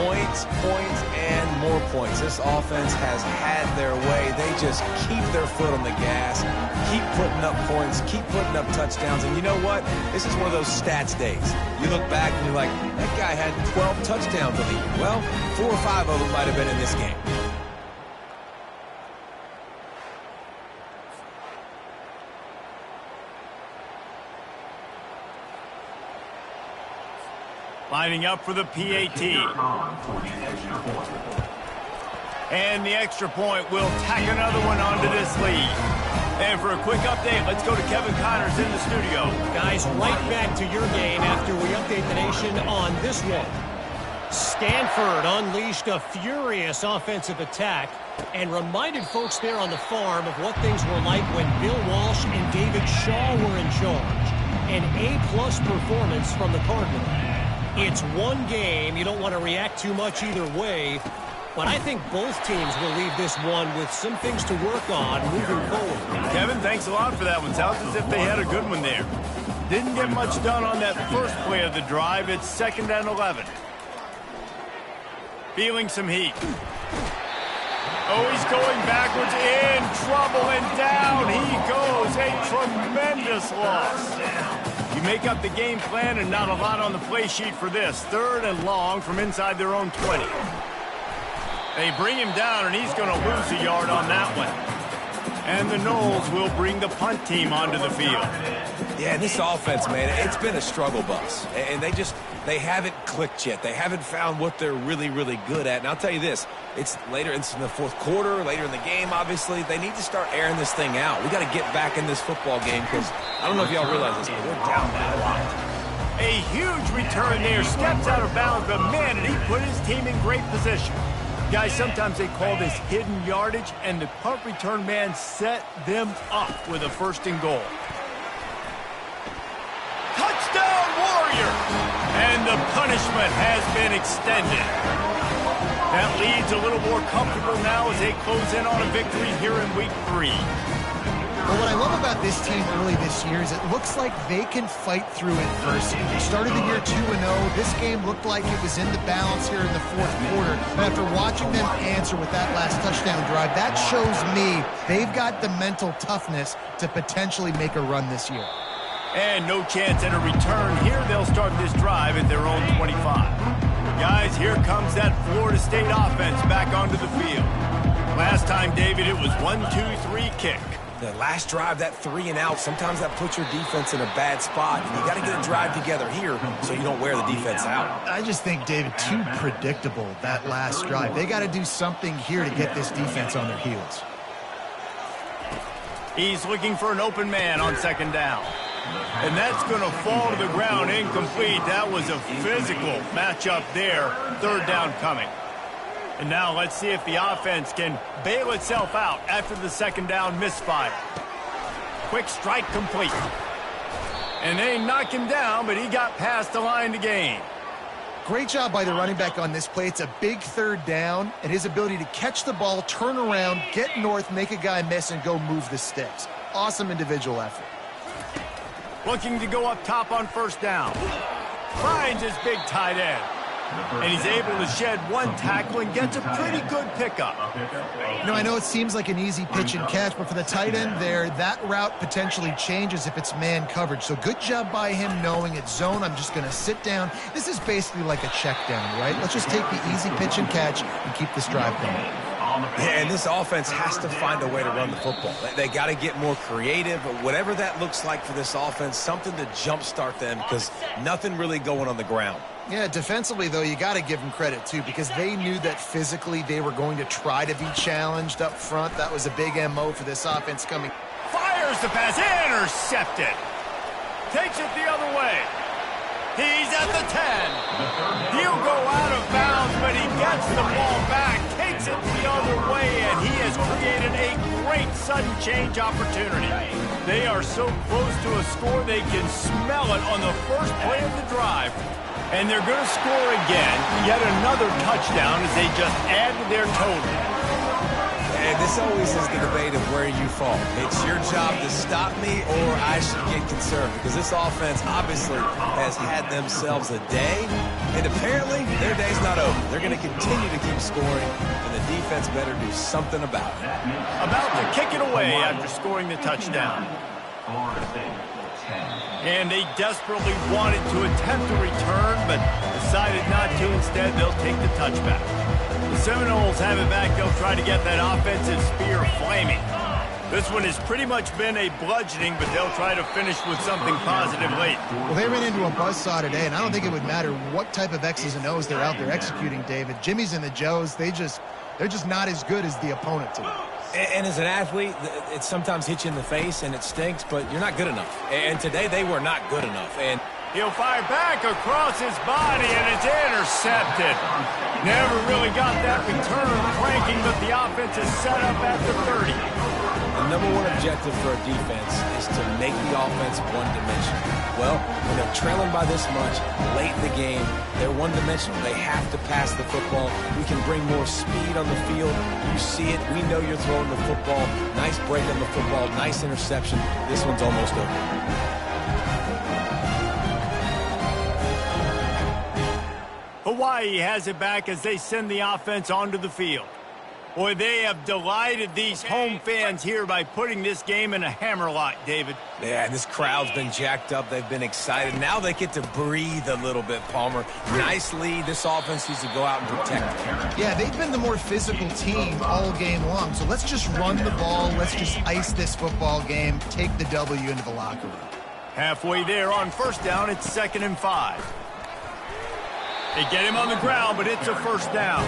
Points, and more points. This offense has had their way. They just keep their foot on the gas, keep putting up points, keep putting up touchdowns. And you know what? This is one of those stats days. You look back and you're like, that guy had 12 touchdowns on the year. Well, 4 or 5 of them might have been in this game. Lining up for the PAT. And the extra point will tack another one onto this lead. And for a quick update, let's go to Kevin Connors in the studio. Guys, right back to your game after we update the nation on this one. Stanford unleashed a furious offensive attack and reminded folks there on the farm of what things were like when Bill Walsh and David Shaw were in charge. An A-plus performance from the Cardinals. It's one game. You don't want to react too much either way. But I think both teams will leave this one with some things to work on moving forward. Kevin, thanks a lot for that one. Sounds as if they had a good one there. Didn't get much done on that first play of the drive. It's 2nd and 11. Feeling some heat. Oh, he's going backwards, in trouble, and down he goes. A tremendous loss. You make up the game plan and not a lot on the play sheet for this. 3rd and long from inside their own 20. They bring him down, and he's going to lose a yard on that one. And the Noles will bring the punt team onto the field. Yeah, this offense, man, it's been a struggle bus. And they haven't clicked yet. They haven't found what they're really, really good at. And I'll tell you this, it's later in the fourth quarter, later in the game, obviously. They need to start airing this thing out. We got to get back in this football game because I don't know if y'all realize this, but we're down by a lot. A huge return there, steps out of bounds, but man, did he put his team in great position. Guys, sometimes they call this hidden yardage, and the punt return man set them up with a 1st and goal. Touchdown, Warrior! And the punishment has been extended. That lead's a little more comfortable now as they close in on a victory here in Week 3. Well, what I love about this team early this year is it looks like they can fight through adversity. They started the year 2-0. This game looked like it was in the balance here in the fourth quarter. But after watching them answer with that last touchdown drive, that shows me they've got the mental toughness to potentially make a run this year. And no chance at a return here. They'll start this drive at their own 25. Guys, here comes that Florida State offense back onto the field. Last time, David, it was 1-2-3 kick. The last drive, that 3 and out, sometimes that puts your defense in a bad spot. And you got to get a drive together here so you don't wear the defense out. I just think, David, too predictable, that last drive. They got to do something here to get this defense on their heels. He's looking for an open man on second down. And that's going to fall to the ground incomplete. That was a physical matchup there. Third down coming. And now let's see if the offense can bail itself out after the second down misfire. Quick strike complete. And they knock him down, but he got past the line to gain. Great job by the running back on this play. It's a big third down, and his ability to catch the ball, turn around, get north, make a guy miss, and go move the sticks. Awesome individual effort. Looking to go up top on first down. Finds his big tight end. And he's able to shed one tackle and gets a pretty good pickup. I know it seems like an easy pitch and catch, but for the tight end there, that route potentially changes if it's man coverage. So good job by him knowing it's zone. I'm just going to sit down. This is basically like a check down, right? Let's just take the easy pitch and catch and keep this drive going. Yeah, and this offense has to find a way to run the football. They got to get more creative, whatever that looks like for this offense, something to jumpstart them because nothing really going on the ground. Yeah, defensively, though, you got to give them credit, too, because they knew that physically they were going to try to be challenged up front. That was a big MO for this offense coming. Fires the pass, intercepted. Takes it the other way. He's at the 10. He'll go out of bounds, but he gets the ball back, takes it the other way, and he has created a great sudden change opportunity. They are so close to a score, they can smell it on the first play of the drive. And they're going to score again, yet another touchdown as they just add to their total. And this always is the debate of where you fall. It's your job to stop me or I should get concerned because this offense obviously has had themselves a day, and apparently their day's not over. They're going to continue to keep scoring, and the defense better do something about it. About to kick it away after scoring the touchdown. And they desperately wanted to attempt a return, but decided not to. Instead, they'll take the touchback. The Seminoles have it back. They'll try to get that offensive spear flaming. This one has pretty much been a bludgeoning, but they'll try to finish with something positive late. Well, they ran into a buzzsaw today, and I don't think it would matter what type of X's and O's they're out there executing, David. Jimmy's and the Joes, they're just not as good as the opponent today. And as an athlete, it sometimes hits you in the face and it stinks, but you're not good enough. And today they were not good enough. And he'll fire back across his body, and it's intercepted. Never really got that return cranking, but the offense is set up at the 30. The number one objective for a defense is to make the offense one-dimensional. Well, when they're trailing by this much late in the game, they're one-dimensional. They have to pass the football. We can bring more speed on the field. You see it. We know you're throwing the football. Nice break on the football. Nice interception. This one's almost over. Hawaii has it back as they send the offense onto the field. Boy, they have delighted these home fans here by putting this game in a hammerlock, David. Yeah, this crowd's been jacked up. They've been excited. Now they get to breathe a little bit, Palmer. Nice lead. This offense needs to go out and protect it. Yeah, they've been the more physical team all game long. So let's just run the ball. Let's just ice this football game. Take the W into the locker room. Halfway there on first down, it's 2nd and 5. They get him on the ground, but it's a first down.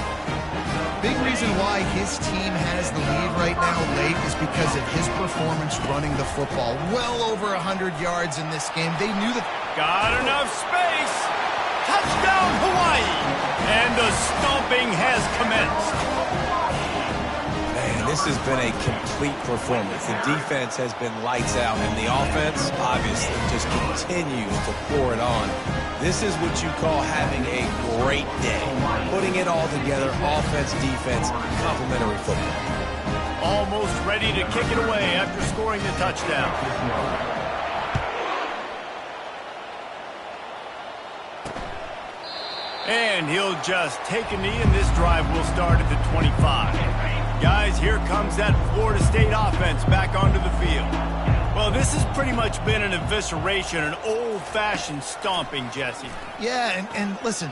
Big reason why his team has the lead right now late is because of his performance running the football. Well over 100 yards in this game. They knew that. Got enough space. Touchdown, Hawaii. And the stomping has commenced. Man, this has been a complete performance. The defense has been lights out, and the offense, obviously, just continues to pour it on. This is what you call having a great day. Putting it all together, offense, defense, complementary football. Almost ready to kick it away after scoring the touchdown. And he'll just take a knee, and this drive will start at the 25. Guys, here comes that Florida State offense back onto the field. Well, this has pretty much been an evisceration, an old-fashioned stomping, Jesse. Yeah, and listen,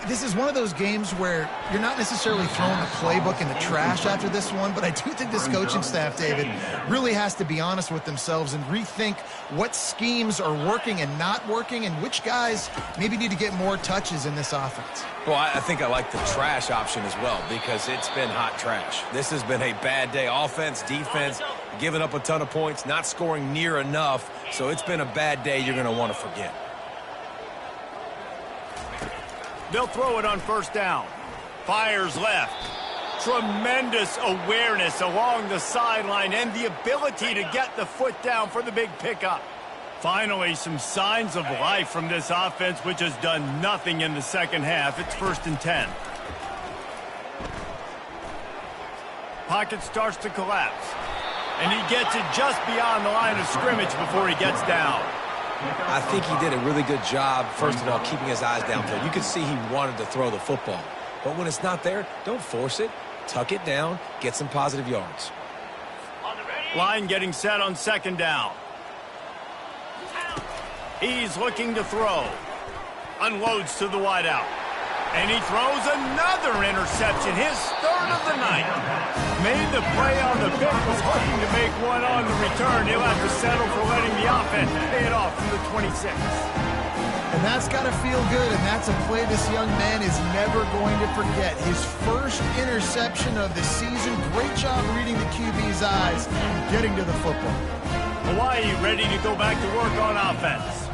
this is one of those games where you're not necessarily throwing the playbook in the trash after this one, but I do think this coaching staff, David, really has to be honest with themselves and rethink what schemes are working and not working and which guys maybe need to get more touches in this offense. Well, I think I like the trash option as well because it's been hot trash. This has been a bad day. Offense, defense, giving up a ton of points, not scoring near enough. So it's been a bad day you're going to want to forget. They'll throw it on first down. Fires left. Tremendous awareness along the sideline and the ability to get the foot down for the big pickup. Finally, some signs of life from this offense, which has done nothing in the second half. It's 1st and 10. Pocket starts to collapse. And he gets it just beyond the line of scrimmage before he gets down. I think he did a really good job, first of all, keeping his eyes downfield. You could see he wanted to throw the football. But when it's not there, don't force it. Tuck it down, get some positive yards. Line getting set on 2nd down. He's looking to throw. Unloads to the wideout. And he throws another interception, his 3rd of the night. Made the play on the pick, was hoping to make one on the return. He'll have to settle for letting the offense pay it off from the 26. And that's got to feel good, and that's a play this young man is never going to forget. His first interception of the season. Great job reading the QB's eyes and getting to the football. Hawaii ready to go back to work on offense.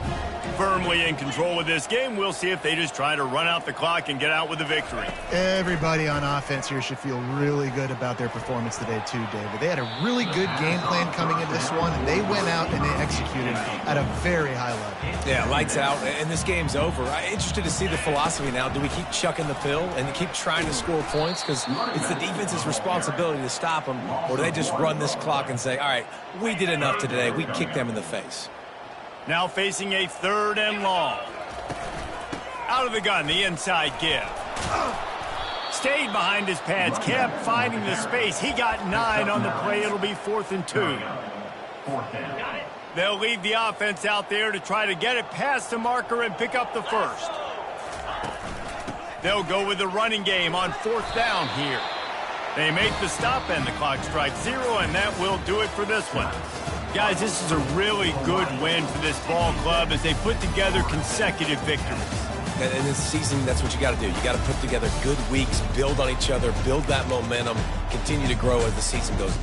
Firmly in control of this game. We'll see if they just try to run out the clock and get out with a victory. Everybody on offense here should feel really good about their performance today too, David. They had a really good game plan coming into this one, and they went out and they executed at a very high level. Yeah, lights out, and this game's over. I'm interested to see the philosophy now. Do we keep chucking the pill and keep trying to score points because it's the defense's responsibility to stop them, or do they just run this clock and say, all right, we did enough today, we kicked them in the face? Now facing a 3rd and long. Out of the gun, the inside give. Stayed behind his pads, kept finding the space. He got 9 on the play. It'll be 4th and 2. They'll leave the offense out there to try to get it past the marker and pick up the first. They'll go with the running game on 4th down here. They make the stop and the clock strikes 0, and that will do it for this one. Guys, this is a really good win for this ball club as they put together consecutive victories. And in this season, that's what you got to do. You got to put together good weeks, build on each other, build that momentum, continue to grow as the season goes.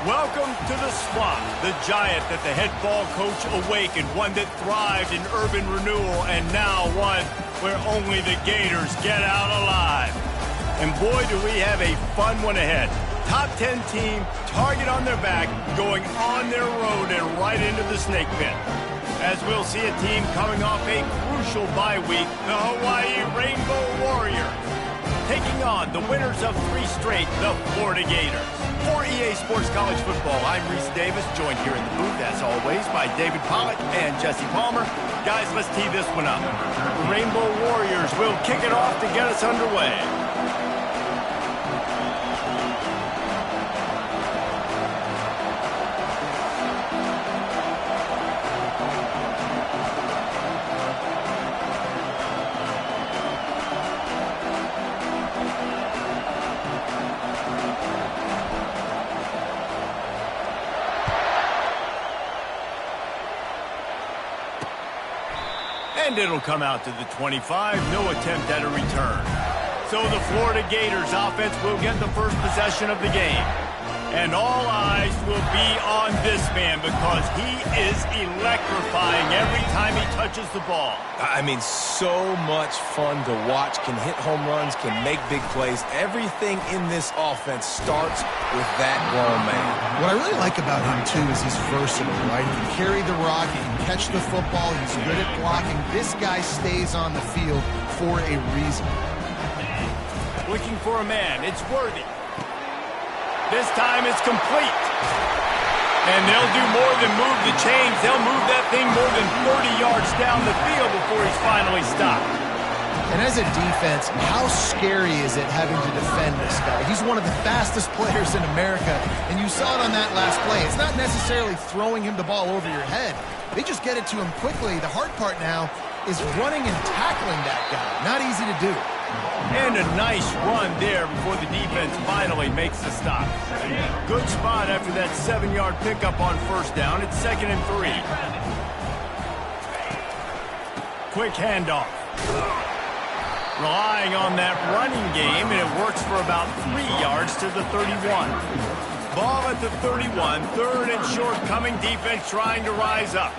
Welcome to the Swamp, the giant that the head ball coach awakened, one that thrived in urban renewal, and now one where only the Gators get out alive. And boy, do we have a fun one ahead. Top 10 team, target on their back, going on their road and right into the snake pit. As we'll see a team coming off a crucial bye week, the Hawaii Rainbow Warriors, taking on the winners of 3 straight, the Florida Gators. For EA Sports College Football, I'm Reese Davis, joined here in the booth, as always, by David Pollack and Jesse Palmer. Guys, let's tee this one up. The Rainbow Warriors will kick it off to get us underway. And it'll come out to the 25. No attempt at a return. So the Florida Gators offense will get the first possession of the game. And all eyes will be on this man because he is electrifying every time he touches the ball. I mean, so much fun to watch. Can hit home runs, can make big plays. Everything in this offense starts with that grown man. What I really like about him, too, is he's versatile, right? He can carry the rock, he can catch the football, he's good at blocking. This guy stays on the field for a reason. Looking for a man. It's Worthy. This time it's complete. And they'll do more than move the chains. They'll move that thing more than 30 yards down the field before he's finally stopped. And as a defense, how scary is it having to defend this guy? He's one of the fastest players in America, and you saw it on that last play. It's not necessarily throwing him the ball over your head. They just get it to him quickly. The hard part now is running and tackling that guy. Not easy to do. And a nice run there before the defense finally makes the stop. Good spot after that 7-yard pickup on first down. It's 2nd and 3. Quick handoff. Relying on that running game, and it works for about 3 yards to the 31. Ball at the 31, 3rd and short coming. Defense trying to rise up.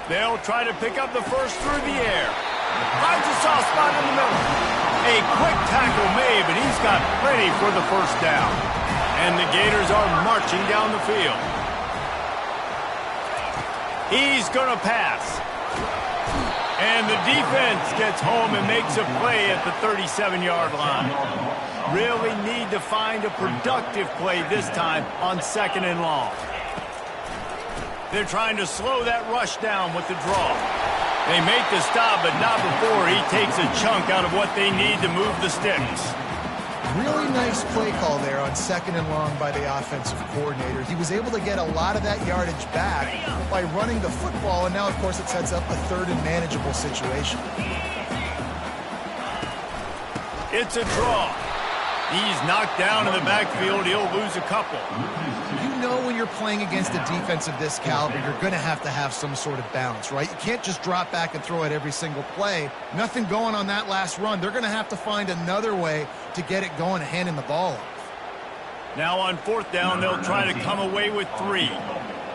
They'll try to pick up the first through the air. Finds a soft spot in the middle. A quick tackle made, but he's got plenty for the first down. And the Gators are marching down the field. He's going to pass. And the defense gets home and makes a play at the 37-yard line. Really need to find a productive play this time on 2nd and long. They're trying to slow that rush down with the draw. They make the stop, but not before he takes a chunk out of what they need to move the sticks. Really nice play call there on 2nd and long by the offensive coordinator. He was able to get a lot of that yardage back by running the football, and now, of course, it sets up a 3rd and manageable situation. It's a draw. He's knocked down in the backfield. He'll lose a couple. You know when you're playing against a defense of this caliber, you're going to have some sort of balance, right? You can't just drop back and throw it every single play. Nothing going on that last run. They're going to have to find another way to get it going and handing the ball off. Now on 4th down, they'll try to come away with 3.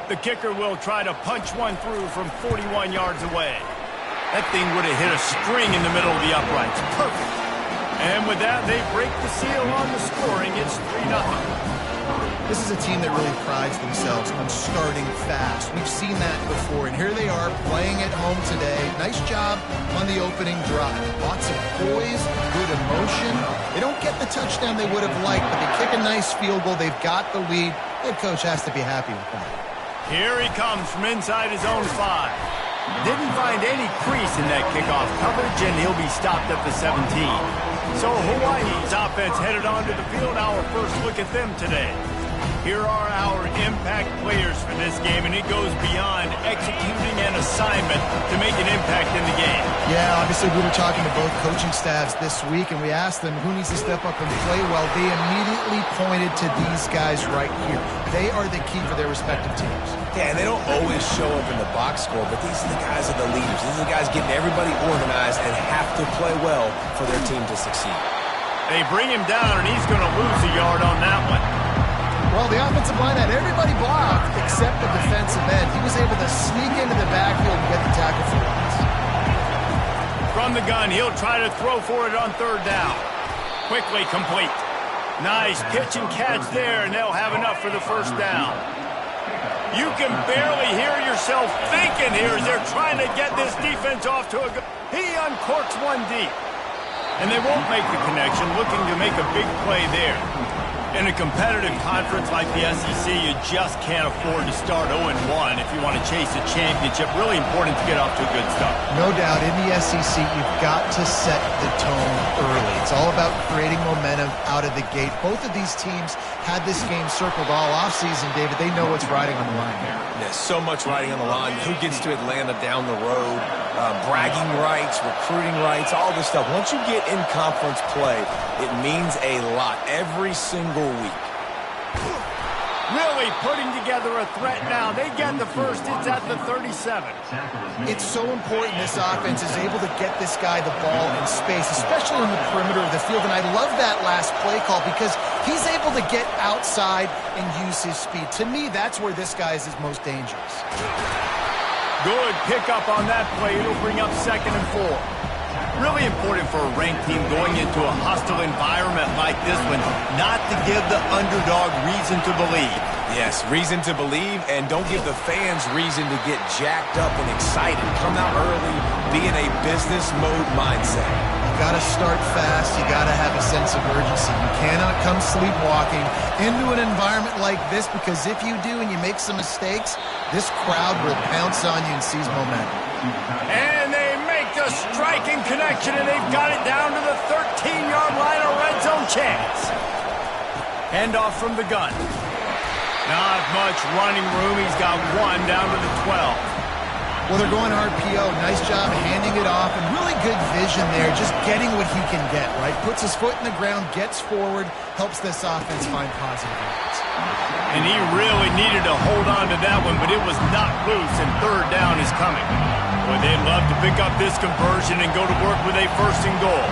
The kicker will try to punch one through from 41 yards away. That thing would have hit a string in the middle of the uprights. Perfect. And with that, they break the seal on the scoring. It's 3-0. This is a team that really prides themselves on starting fast. We've seen that before, and here they are playing at home today. Nice job on the opening drive. Lots of poise, good emotion. They don't get the touchdown they would have liked, but they kick a nice field goal. They've got the lead. Head coach has to be happy with that. Here he comes from inside his own 5. Didn't find any crease in that kickoff coverage, and he'll be stopped at the 17. So Hawaii's offense headed onto the field. Our first look at them today. Here are our impact players for this game, and it goes beyond executing an assignment to make an impact in the game. Yeah, obviously we were talking to both coaching staffs this week, and we asked them who needs to step up and play well. They immediately pointed to these guys right here. They are the key for their respective teams. Yeah, and they don't always show up in the box score, but these are the guys that are the leaders. These are the guys getting everybody organized and have to play well for their team to succeed. They bring him down, and he's going to lose a yard on that one. Well, the offensive line had everybody blocked except the defensive end. He was able to sneak into the backfield and get the tackle for loss. From the gun, he'll try to throw for it on 3rd down. Quickly complete. Nice pitch and catch there, and they'll have enough for the first down. You can barely hear yourself thinking here as they're trying to get this defense off to a good... He uncorks one deep. And they won't make the connection, looking to make a big play there. In a competitive conference like the SEC, you just can't afford to start 0-1 if you want to chase a championship. Really important to get off to a good start. No doubt, in the SEC, you've got to set the tone early. It's all about creating momentum out of the gate. Both of these teams had this game circled all offseason, David. They know what's riding on the line here. There's so much riding on the line. Who gets to Atlanta down the road? Bragging rights, recruiting rights, all this stuff. Once you get in conference play, it means a lot every single week. Really really putting together a threat now. They get the first. It's at the 37. It's so important this offense is able to get this guy the ball in space, especially in the perimeter of the field. And I love that last play call because he's able to get outside and use his speed. To me, that's where this guy is his most dangerous. Good pickup on that play. It'll bring up 2nd and 4. Really important for a ranked team going into a hostile environment like this one not to give the underdog reason to believe. Yes, reason to believe, and don't give the fans reason to get jacked up and excited. Come out early, be in a business mode mindset. You got to start fast. You got to have a sense of urgency. You cannot come sleepwalking into an environment like this, because if you do and you make some mistakes, this crowd will pounce on you and seize momentum. And they make the striking connection, and they've got it down to the 13-yard line, a red zone chance. Handoff from the gun. Not much running room. He's got one down to the 12. Well, they're going RPO. Nice job handing it off, and really good vision there, just getting what he can get, right? Puts his foot in the ground, gets forward, helps this offense find positive yards. And he really needed to hold on to that one, but it was not loose, and 3rd down is coming. Boy, they'd love to pick up this conversion and go to work with a 1st and goal.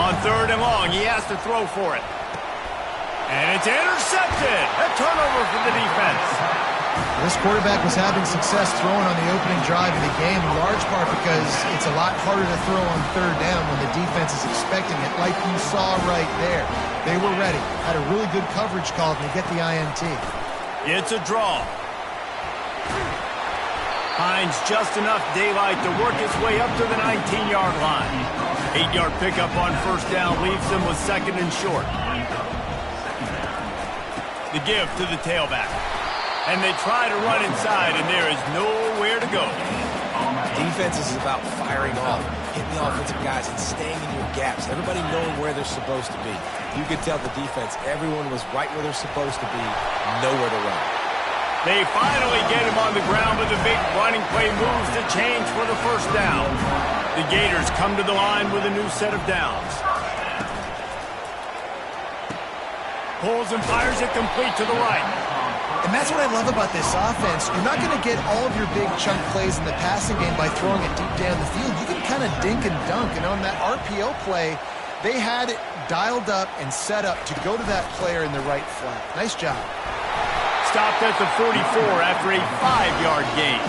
On 3rd and long, he has to throw for it. And it's intercepted. A turnover for the defense. This quarterback was having success throwing on the opening drive of the game, in large part because it's a lot harder to throw on 3rd down when the defense is expecting it, like you saw right there. They were ready. Had a really good coverage call to get the INT. It's a draw. Finds just enough daylight to work his way up to the 19-yard line. 8-yard pickup on 1st down leaves him with 2nd and short. The give to the tailback. And they try to run inside, and there is nowhere to go. Defense is about firing off, hitting the offensive guys, and staying in your gaps. Everybody knowing where they're supposed to be. You could tell the defense, everyone was right where they're supposed to be, nowhere to run. They finally get him on the ground with a big running play, moves to change for the 1st down. The Gators come to the line with a new set of downs. Pulls and fires it complete to the right. And that's what I love about this offense. You're not going to get all of your big chunk plays in the passing game by throwing it deep down the field. You can kind of dink and dunk. And on that RPO play, they had it dialed up and set up to go to that player in the right flat. Nice job. Stopped at the 44 after a 5-yard gain.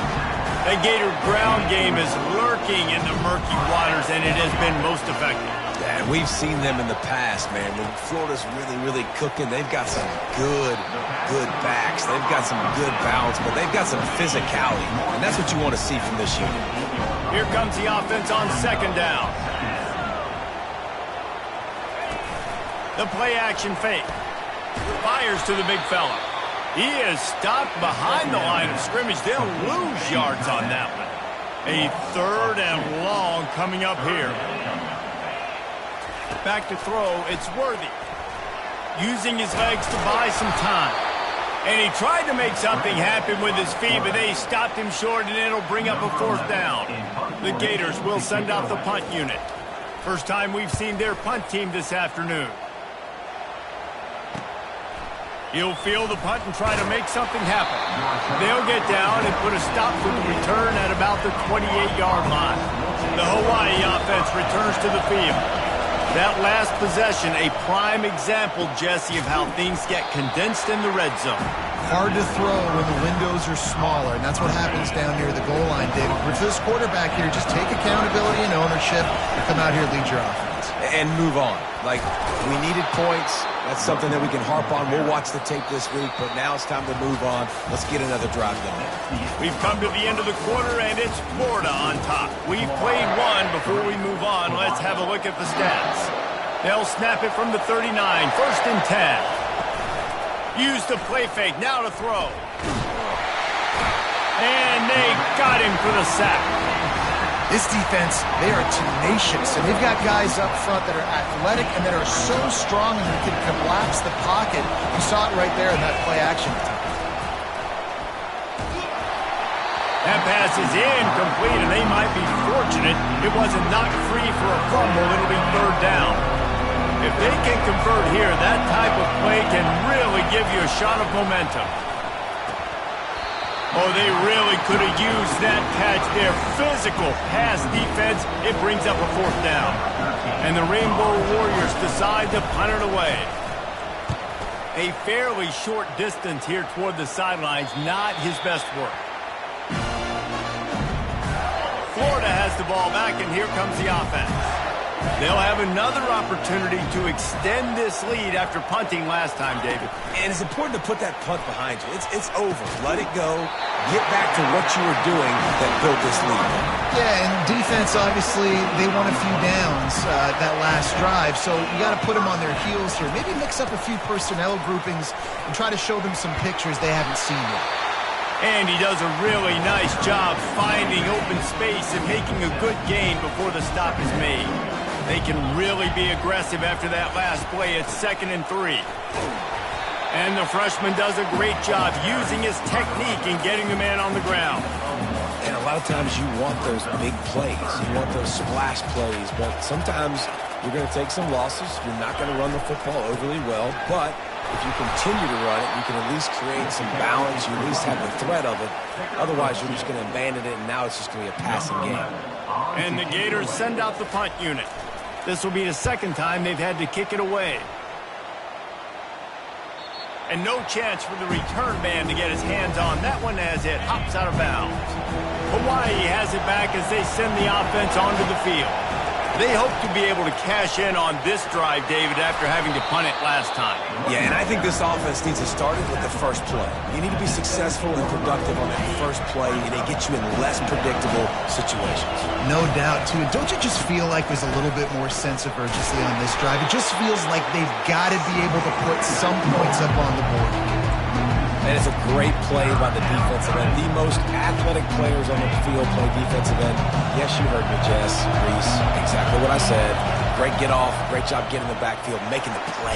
The Gator ground game is lurking in the murky waters, and it has been most effective. Yeah, and we've seen them in the past, man. When Florida's really cooking, they've got some good backs. They've got some good balance, but they've got some physicality. And that's what you want to see from this unit. Here comes the offense on 2nd down. The play-action fake. Fires to the big fella. He is stopped behind the line of scrimmage. They'll lose yards on that one. A 3rd and long coming up here. Back to throw, it's Worthy. Using his legs to buy some time. And he tried to make something happen with his feet, but they stopped him short, and it'll bring up a 4th down. The Gators will send out the punt unit. First time we've seen their punt team this afternoon. He'll field the punt and try to make something happen. They'll get down and put a stop to the return at about the 28-yard line. The Hawaii offense returns to the field. That last possession, a prime example, Jesse, of how things get condensed in the red zone. Hard to throw when the windows are smaller, and that's what happens down near the goal line, David. For this quarterback here, just take accountability and ownership and come out here and lead your offense. And move on. Like, we needed points. That's something that we can harp on. We'll watch the tape this week, but now it's time to move on. Let's get another drive going. We've come to the end of the quarter, and it's Florida on top. We've played one. Before we move on, let's have a look at the stats. They'll snap it from the 39, 1st and 10. Use the play fake, now to throw. And they got him for the sack. This defense, they are tenacious, and they've got guys up front that are athletic and that are so strong and can collapse the pocket. You saw it right there in that play action. That pass is incomplete, and they might be fortunate it wasn't knocked free for a fumble. It'll be 3rd down. If they can convert here, that type of play can really give you a shot of momentum. Oh, they really could have used that catch there. Physical pass defense. It brings up a 4th down. And the Rainbow Warriors decide to punt it away. A fairly short distance here toward the sidelines. Not his best work. Florida has the ball back, and here comes the offense. They'll have another opportunity to extend this lead after punting last time, David. And it's important to put that punt behind you. It's over. Let it go. Get back to what you were doing that built this lead. Yeah, and defense, obviously, they won a few downs that last drive, so you got to put them on their heels here. Maybe mix up a few personnel groupings and try to show them some pictures they haven't seen yet. And he does a really nice job finding open space and making a good gain before the stop is made. They can really be aggressive after that last play. It's 2nd and 3. And the freshman does a great job using his technique and getting the man on the ground. And a lot of times you want those big plays. You want those splash plays. But sometimes you're going to take some losses. You're not going to run the football overly well. But if you continue to run it, you can at least create some balance. You at least have the threat of it. Otherwise, you're just going to abandon it, and now it's just going to be a passing game. And the Gators send out the punt unit. This will be the 2nd time they've had to kick it away. And no chance for the return man to get his hands on. That one as it hops out of bounds. Hawaii has it back as they send the offense onto the field. They hope to be able to cash in on this drive, David, after having to punt it last time. Yeah, and I think this offense needs to start it with the first play. You need to be successful and productive on that first play, and they get you in less predictable situations. No doubt, too. Don't you just feel like there's a little bit more sense of urgency on this drive? It just feels like they've got to be able to put some points up on the board. And it's a great play by the defensive end. The most athletic players on the field play defensive end. Yes, you heard me, Jess, Reese. Exactly what I said. Great get off. Great job getting in the backfield, making the play.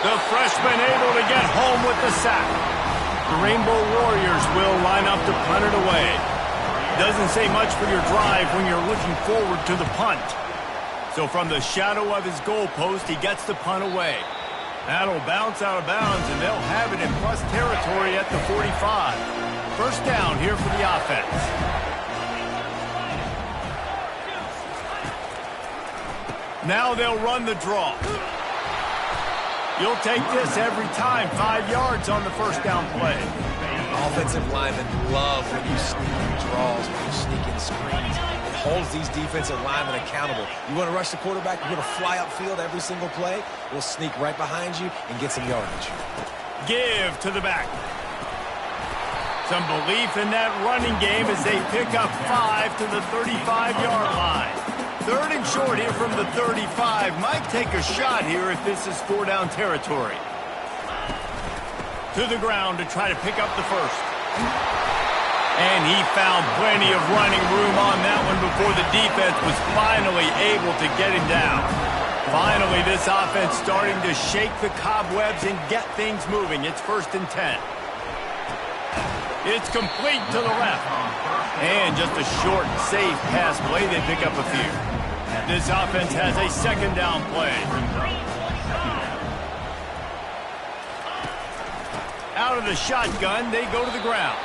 The freshman able to get home with the sack. The Rainbow Warriors will line up to punt it away. Doesn't say much for your drive when you're looking forward to the punt. So from the shadow of his goalpost, he gets the punt away. That'll bounce out of bounds, and they'll have it in plus territory at the 45. 1st down here for the offense. Now they'll run the draw. You'll take this every time. 5 yards on the 1st down play. Offensive linemen love when you sneak in draws, when you sneak in screens. It holds these defensive linemen accountable. You want to rush the quarterback, you want to fly upfield every single play, we'll sneak right behind you and get some yardage. Give to the back. Some belief in that running game as they pick up 5 to the 35-yard line. 3rd and short here from the 35. Might take a shot here if this is 4-down territory. To the ground to try to pick up the 1st. And he found plenty of running room on that one before the defense was finally able to get him down. Finally, this offense starting to shake the cobwebs and get things moving. It's 1st and 10. It's complete to the left. And just a short, safe pass play. They pick up a few. This offense has a 2nd down play. Out of the shotgun, they go to the ground.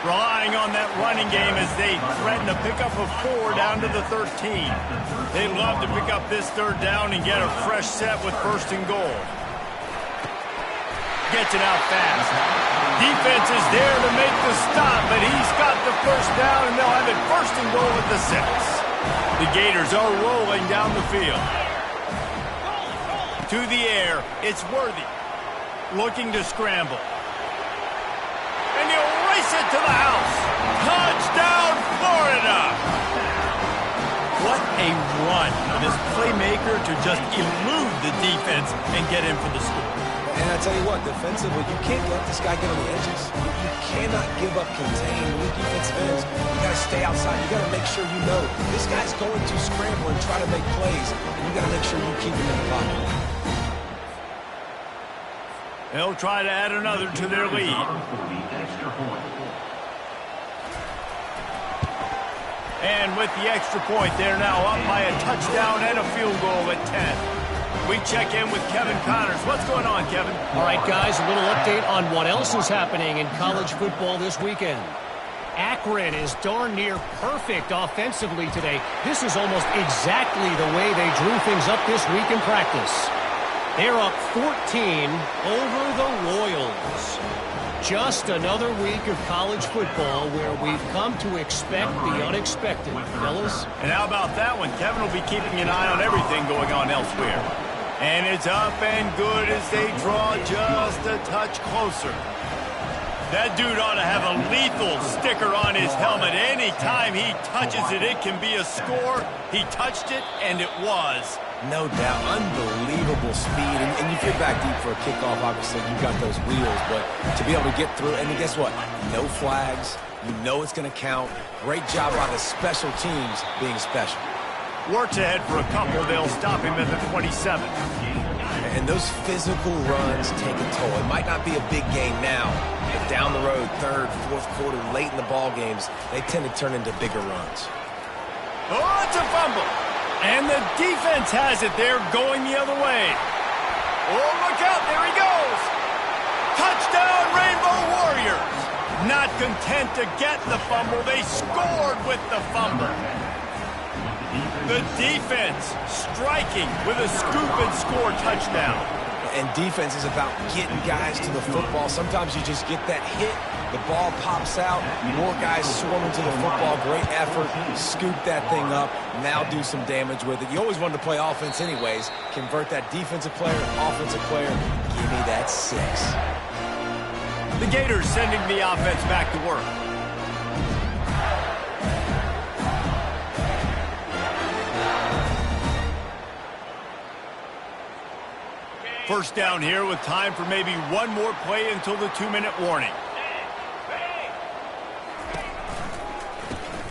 Relying on that running game as they threaten to pick up a 4 down to the 13. They'd love to pick up this 3rd down and get a fresh set with 1st and goal. Gets it out fast. Defense is there to make the stop, but he's got the 1st down, and they'll have it 1st and goal at the 6. The Gators are rolling down the field. To the air, it's Worthy. Looking to scramble. And he'll race it to the house. Touchdown, Florida! What a run for this playmaker to just elude the defense and get in for the score. And I tell you what, defensively, you can't let this guy get on the edges. You cannot give up contain with defensive ends. You got to stay outside. You got to make sure you know this guy's going to scramble and try to make plays, and you got to make sure you keep him in the pocket. They'll try to add another to their lead. And with the extra point, they're now up by a touchdown and a field goal at 10. we check in with Kevin Connors. What's going on, Kevin? All right, guys, a little update on what else is happening in college football this weekend. Akron is darn near perfect offensively today. This is almost exactly the way they drew things up this week in practice. They're up 14 over the Royals. Just another week of college football where we've come to expect the unexpected, fellas. And how about that one? Kevin will be keeping an eye on everything going on elsewhere. And it's up and good as they draw just a touch closer. That dude ought to have a lethal sticker on his helmet. Anytime he touches it, it can be a score. He touched it, and it was. No doubt. Unbelievable speed. And if you're back deep for a kickoff, obviously, you've got those wheels. But to be able to get through, and guess what? No flags. You know it's going to count. Great job by the special teams being special. Works ahead for a couple. They'll stop him at the 27. And those physical runs take a toll. It might not be a big game now, but down the road, third, fourth quarter, late in the ball games, they tend to turn into bigger runs. Oh, it's a fumble. And the defense has it. They're going the other way. Oh, look out. There he goes. Touchdown, Rainbow Warriors. Not content to get the fumble, they scored with the fumble. The defense striking with a scoop and score touchdown. And defense is about getting guys to the football. Sometimes you just get that hit, the ball pops out, more guys swarming to the football. Great effort, scoop that thing up, now do some damage with it. You always wanted to play offense anyways. Convert that defensive player, offensive player, give me that 6. The Gators sending the offense back to work. First down here with time for maybe one more play until the 2-minute warning.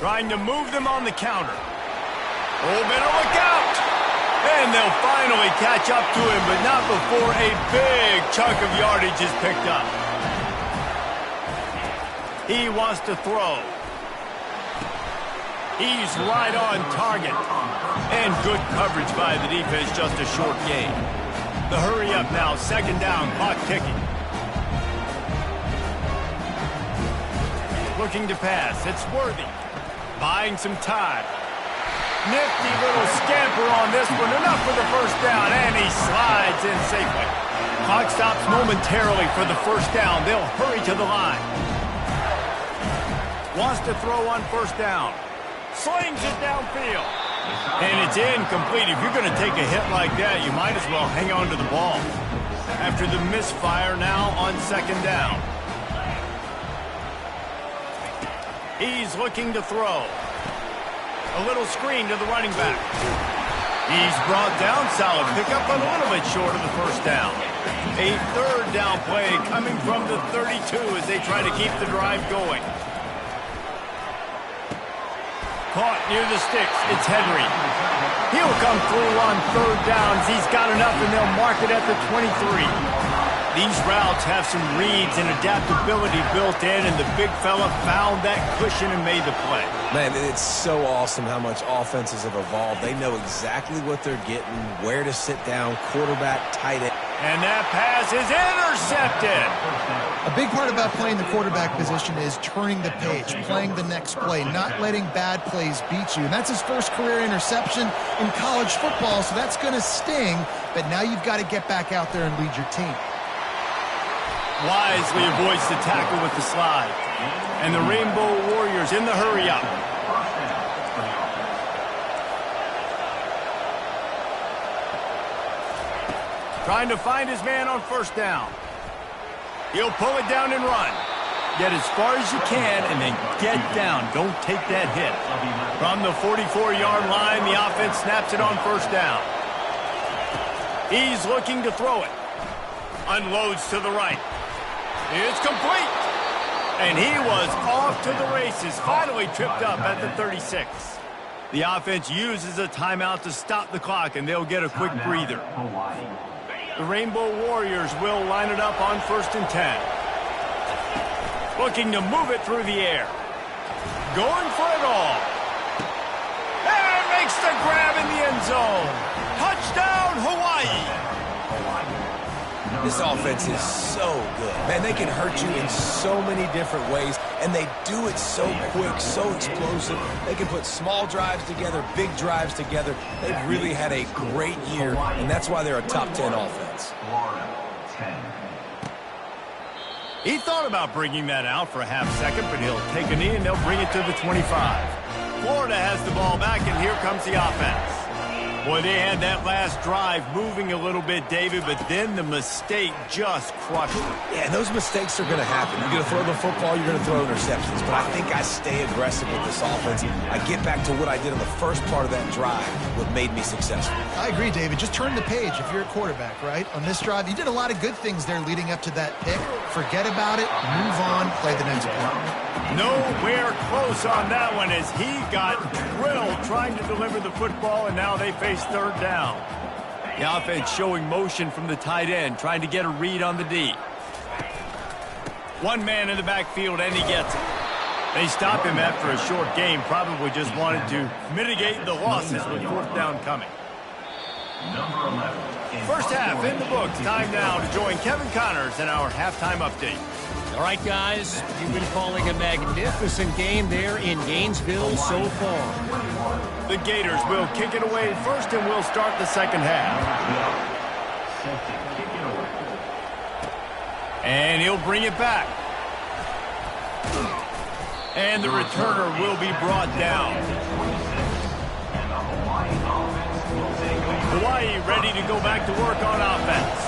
Trying to move them on the counter. Oh, better look out! And they'll finally catch up to him, but not before a big chunk of yardage is picked up. He wants to throw. He's right on target. And good coverage by the defense, just a short gain. The hurry up now, second down, clock ticking. Looking to pass, it's Worthy. Buying some time. Nifty little scamper on this one, enough for the first down, and he slides in safely. Clock stops momentarily for the first down. They'll hurry to the line. Wants to throw on first down. Slings it downfield. And it's incomplete. If you're going to take a hit like that, you might as well hang on to the ball. After the misfire now on second down. He's looking to throw. A little screen to the running back. He's brought down, solid pickup, but a little bit short of the first down. A third down play coming from the 32 as they try to keep the drive going. Caught near the sticks. It's Henry. He'll come through on third downs. He's got enough, and they'll mark it at the 23. These routes have some reads and adaptability built in, and the big fella found that cushion and made the play. Man, it's so awesome how much offenses have evolved. They know exactly what they're getting, where to sit down, quarterback, tight end. And that pass is intercepted. A big part about playing the quarterback position is turning the page, playing the next play, not letting bad plays beat you. And that's his first career interception in college football, so that's going to sting. But now you've got to get back out there and lead your team. Wisely avoids the tackle with the slide. And the Rainbow Warriors in the hurry-up. Trying to find his man on first down. He'll pull it down and run. Get as far as you can and then get down. Don't take that hit. From the 44-yard line, the offense snaps it on first down. He's looking to throw it. Unloads to the right. It's complete. And he was off to the races. Finally tripped up at the 36. The offense uses a timeout to stop the clock, and they'll get a quick breather. The Rainbow Warriors will line it up on 1st and 10. Looking to move it through the air. Going for it all. And makes the grab in the end zone. Touchdown, Hawaii! This offense is so good. Man, they can hurt you in so many different ways, and they do it so quick, so explosive. They can put small drives together, big drives together. They've really had a great year, and that's why they're a top 10 offense. He thought about bringing that out for a half second, but he'll take a knee and they'll bring it to the 25. Florida has the ball back, and here comes the offense. Boy, they had that last drive moving a little bit, David, but then the mistake just crushed them. Yeah, those mistakes are going to happen. You're going to throw the football, you're going to throw interceptions. But I think I stay aggressive with this offense. I get back to what I did in the first part of that drive, what made me successful. I agree, David. Just turn the page if you're a quarterback, right? On this drive, you did a lot of good things there leading up to that pick. Forget about it, move on, play the next play. Nowhere close on that one as he got drilled trying to deliver the football, and now they face third down. The offense showing motion from the tight end, trying to get a read on the D. One man in the backfield, and he gets it. They stop him after a short game, probably just wanted to mitigate the losses with fourth down coming. First half in the books. Time now to join Kevin Connors in our halftime update. All right, guys, you've been calling a magnificent game there in Gainesville so far. The Gators will kick it away first, and we'll start the second half. And he'll bring it back. And the returner will be brought down. Hawaii ready to go back to work on offense.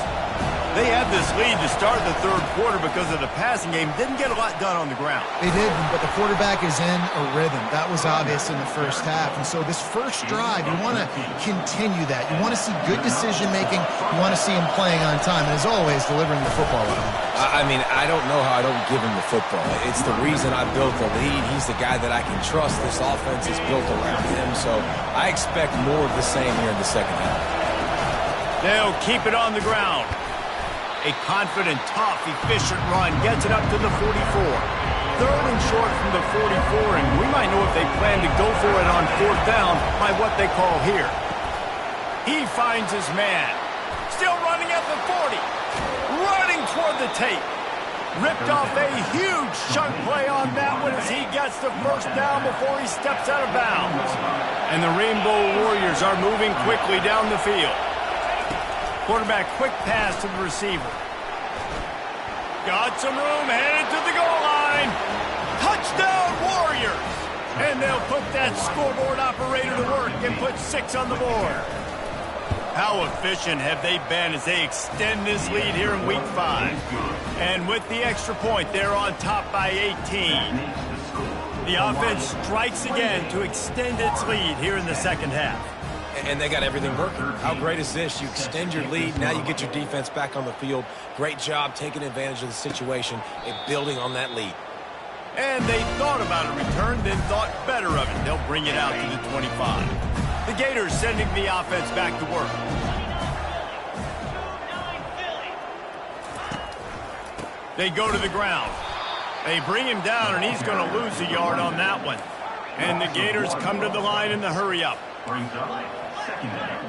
They had this lead to start the third quarter because of the passing game. Didn't get a lot done on the ground. They did, but the quarterback is in a rhythm. That was obvious in the first half. And so this first drive, you want to continue that. You want to see good decision-making. You want to see him playing on time. And as always, delivering the football. I mean, I don't know how I don't give him the football. It's the reason I built the lead. He's the guy that I can trust. This offense is built around him. So I expect more of the same here in the second half. They'll keep it on the ground. A confident, tough, efficient run gets it up to the 44. Third and short from the 44, and we might know if they plan to go for it on fourth down by what they call here. He finds his man. Still running at the 40. Running toward the tape. Ripped off a huge chunk play on that one as he gets the first down before he steps out of bounds. And the Rainbow Warriors are moving quickly down the field. Quarterback quick pass to the receiver. Got some room, headed to the goal line. Touchdown Warriors! And they'll put that scoreboard operator to work and put 6 on the board. How efficient have they been as they extend this lead here in Week 5? And with the extra point, they're on top by 18. The offense strikes again to extend its lead here in the second half. And they got everything working. How great is this? You extend your lead. Now you get your defense back on the field. Great job taking advantage of the situation and building on that lead. And they thought about a return, then thought better of it. They'll bring it out to the 25. The Gators sending the offense back to work. They go to the ground. They bring him down, and he's going to lose a yard on that one. And the Gators come to the line in the hurry-up. Brings up second down.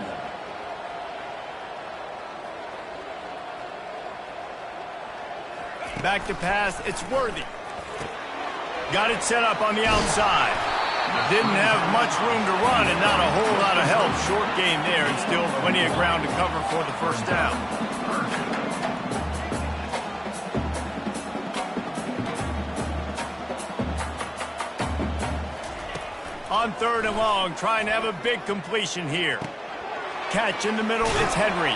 Back to pass, it's Worthy. Got it set up on the outside. Didn't have much room to run and not a whole lot of help. Short game there and still plenty of ground to cover for the first down. On third and long, trying to have a big completion here. Catch in the middle, it's Henry.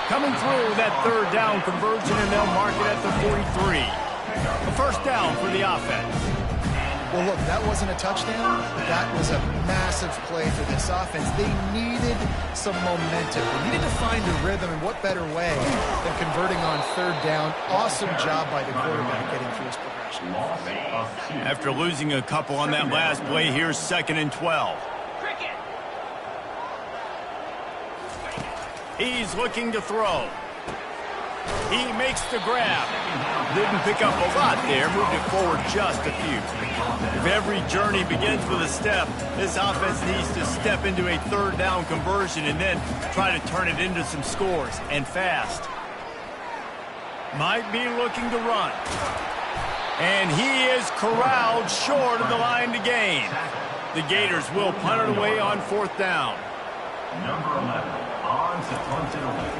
Coming through that third down conversion, and they'll mark it at the 43. A first down for the offense. Well, look, that wasn't a touchdown. That was a massive play for this offense. They needed some momentum. They needed to find a rhythm, and what better way than converting on third down. Awesome job by the quarterback getting through his progression. After losing a couple on that last play, here's 2nd and 12. He's looking to throw. He makes the grab. Didn't pick up a lot there, moved it forward just a few. If every journey begins with a step, this offense needs to step into a third down conversion and then try to turn it into some scores, and fast. Might be looking to run. And he is corralled short of the line to gain. The Gators will punt it away on 4th down. Number 11 on to punt it away.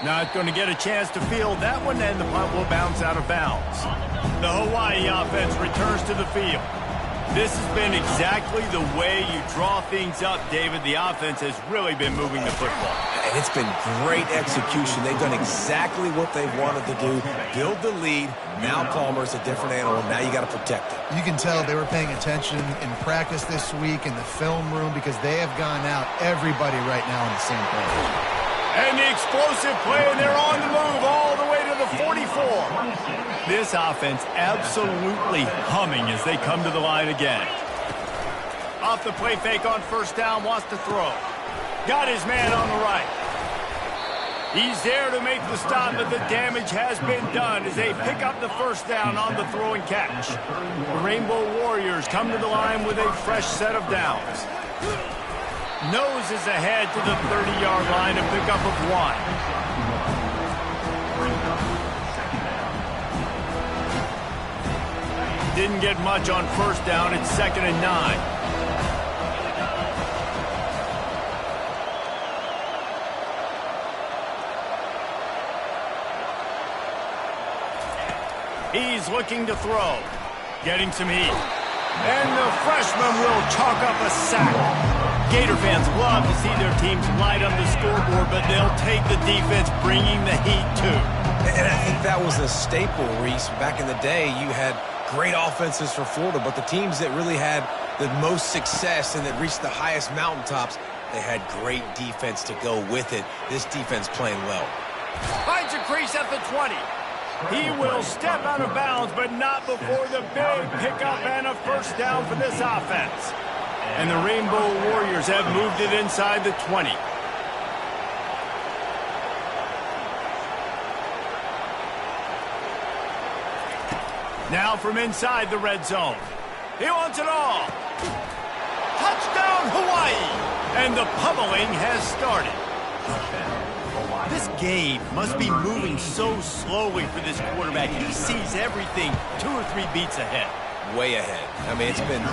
Not going to get a chance to field that one, and the punt will bounce out of bounds. The Hawaii offense returns to the field. This has been exactly the way you draw things up, David. The offense has really been moving the football. And it's been great execution. They've done exactly what they wanted to do. Build the lead. Now Palmer's a different animal. Now you got to protect it. You can tell they were paying attention in practice this week in the film room because they have gone out everybody right now on the same page. And the explosive play, and they're on the move all the way to the 44. This offense absolutely humming as they come to the line again. Off the play fake on 1st down, wants to throw. Got his man on the right. He's there to make the stop, but the damage has been done as they pick up the 1st down on the throw and catch. The Rainbow Warriors come to the line with a fresh set of downs. Noses ahead to the 30-yard line, a pickup of 1. Didn't get much on 1st down. It's 2nd and 9. He's looking to throw. Getting some heat. And the freshman will chalk up a sack. Gator fans love to see their teams light up the scoreboard, but they'll take the defense bringing the heat too. And I think that was a staple, Reese. Back in the day, you had great offenses for Florida, but the teams that really had the most success and that reached the highest mountaintops, they had great defense to go with it. This defense playing well. Finds a crease at the 20. He will step out of bounds, but not before the big pickup and a 1st down for this offense. And the Rainbow Warriors have moved it inside the 20. Now from inside the red zone. He wants it all. Touchdown, Hawaii! And the pummeling has started. This game must be moving so slowly for this quarterback. He sees everything 2 or 3 beats ahead. Way ahead. I mean, it's been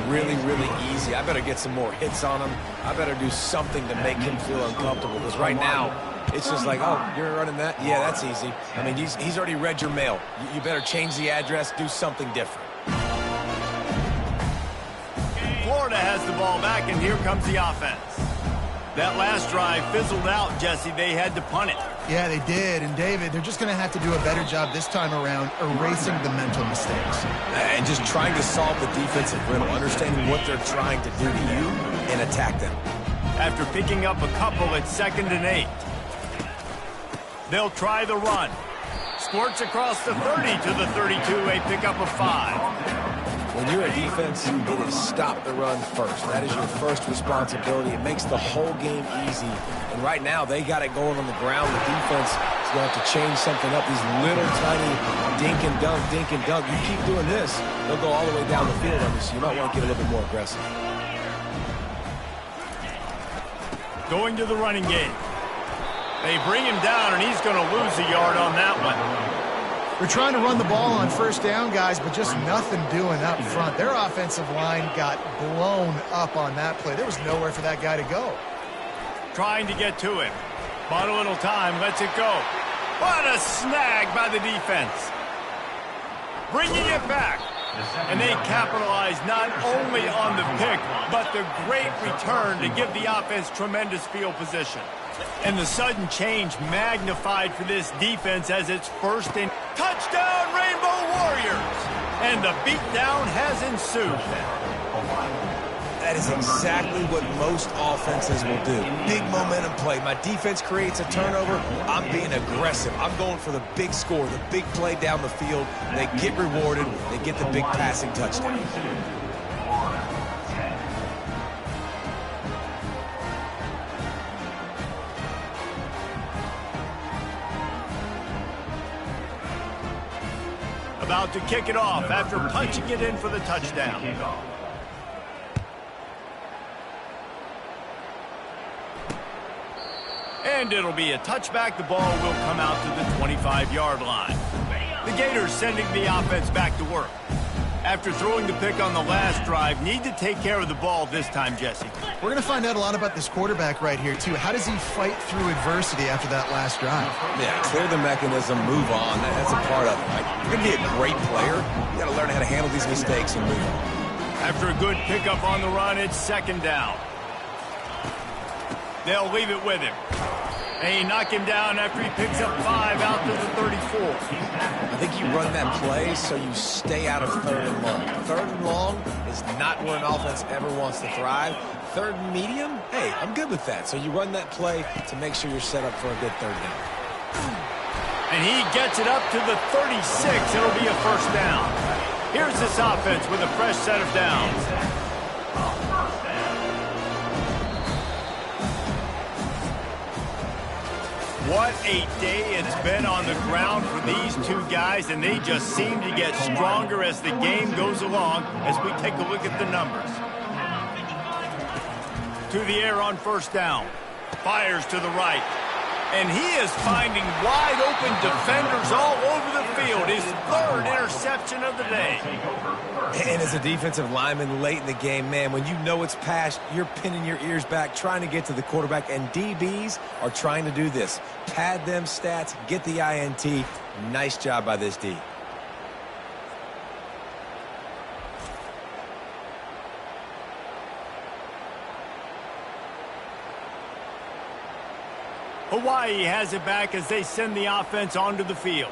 really, really easy. I better get some more hits on him. I better do something to make him feel uncomfortable, because right now, it's just like, oh, you're running that? Yeah, that's easy. I mean, he's already read your mail. You better change the address, do something different. Florida has the ball back, and here comes the offense. That last drive fizzled out, Jesse. They had to punt it. Yeah, they did. And, David, they're just going to have to do a better job this time around erasing the mental mistakes. And just trying to solve the defensive riddle, understanding what they're trying to do to you and attack them. After picking up a couple, it's 2nd and 8. They'll try the run. Squirts across the 30 to the 32, a pickup of 5. When you're a defense, it is stop the run first. That is your first responsibility. It makes the whole game easy. And right now, they got it going on the ground. The defense is going to have to change something up. These little tiny dink and dunk, dink and dunk. You keep doing this, they'll go all the way down the field on you, so you might want to get a little bit more aggressive. Going to the running game. They bring him down, and he's going to lose a yard on that one. We're trying to run the ball on 1st down, guys, but just nothing doing up front. Their offensive line got blown up on that play. There was nowhere for that guy to go. Trying to get to him. Bought a little time, lets it go. What a snag by the defense. Bringing it back. And they capitalize not only on the pick, but the great return to give the offense tremendous field position. And the sudden change magnified for this defense as it's 1st and touchdown, Rainbow Warriors! And the beatdown has ensued. That is exactly what most offenses will do. Big momentum play. My defense creates a turnover. I'm being aggressive. I'm going for the big score, the big play down the field. They get rewarded. They get the big passing touchdown. About to kick it off after punching it in for the touchdown. And it'll be a touchback. The ball will come out to the 25-yard line. The Gators sending the offense back to work. After throwing the pick on the last drive, need to take care of the ball this time, Jesse. We're going to find out a lot about this quarterback right here, too. How does he fight through adversity after that last drive? Yeah, clear the mechanism, move on. That's a part of it, right? You're going to be a great player. You got to learn how to handle these mistakes and move on. After a good pickup on the run, it's second down. They'll leave it with him. They knock him down after he picks up 5 out to the 34. I think you run that play so you stay out of third and long. Third and long is not where an offense ever wants to thrive. Third and medium, hey, I'm good with that. So you run that play to make sure you're set up for a good third down. And he gets it up to the 36. It'll be a first down. Here's this offense with a fresh set of downs. What a day it's been on the ground for these two guys, and they just seem to get stronger as the game goes along as we take a look at the numbers. To the air on first down. Fires to the right. And he is finding wide-open defenders all over the field. His third interception of the day. And as a defensive lineman late in the game, man, when you know it's past, you're pinning your ears back, trying to get to the quarterback, and DBs are trying to do this. Pad them stats, get the INT. Nice job by this D. Hawaii has it back as they send the offense onto the field.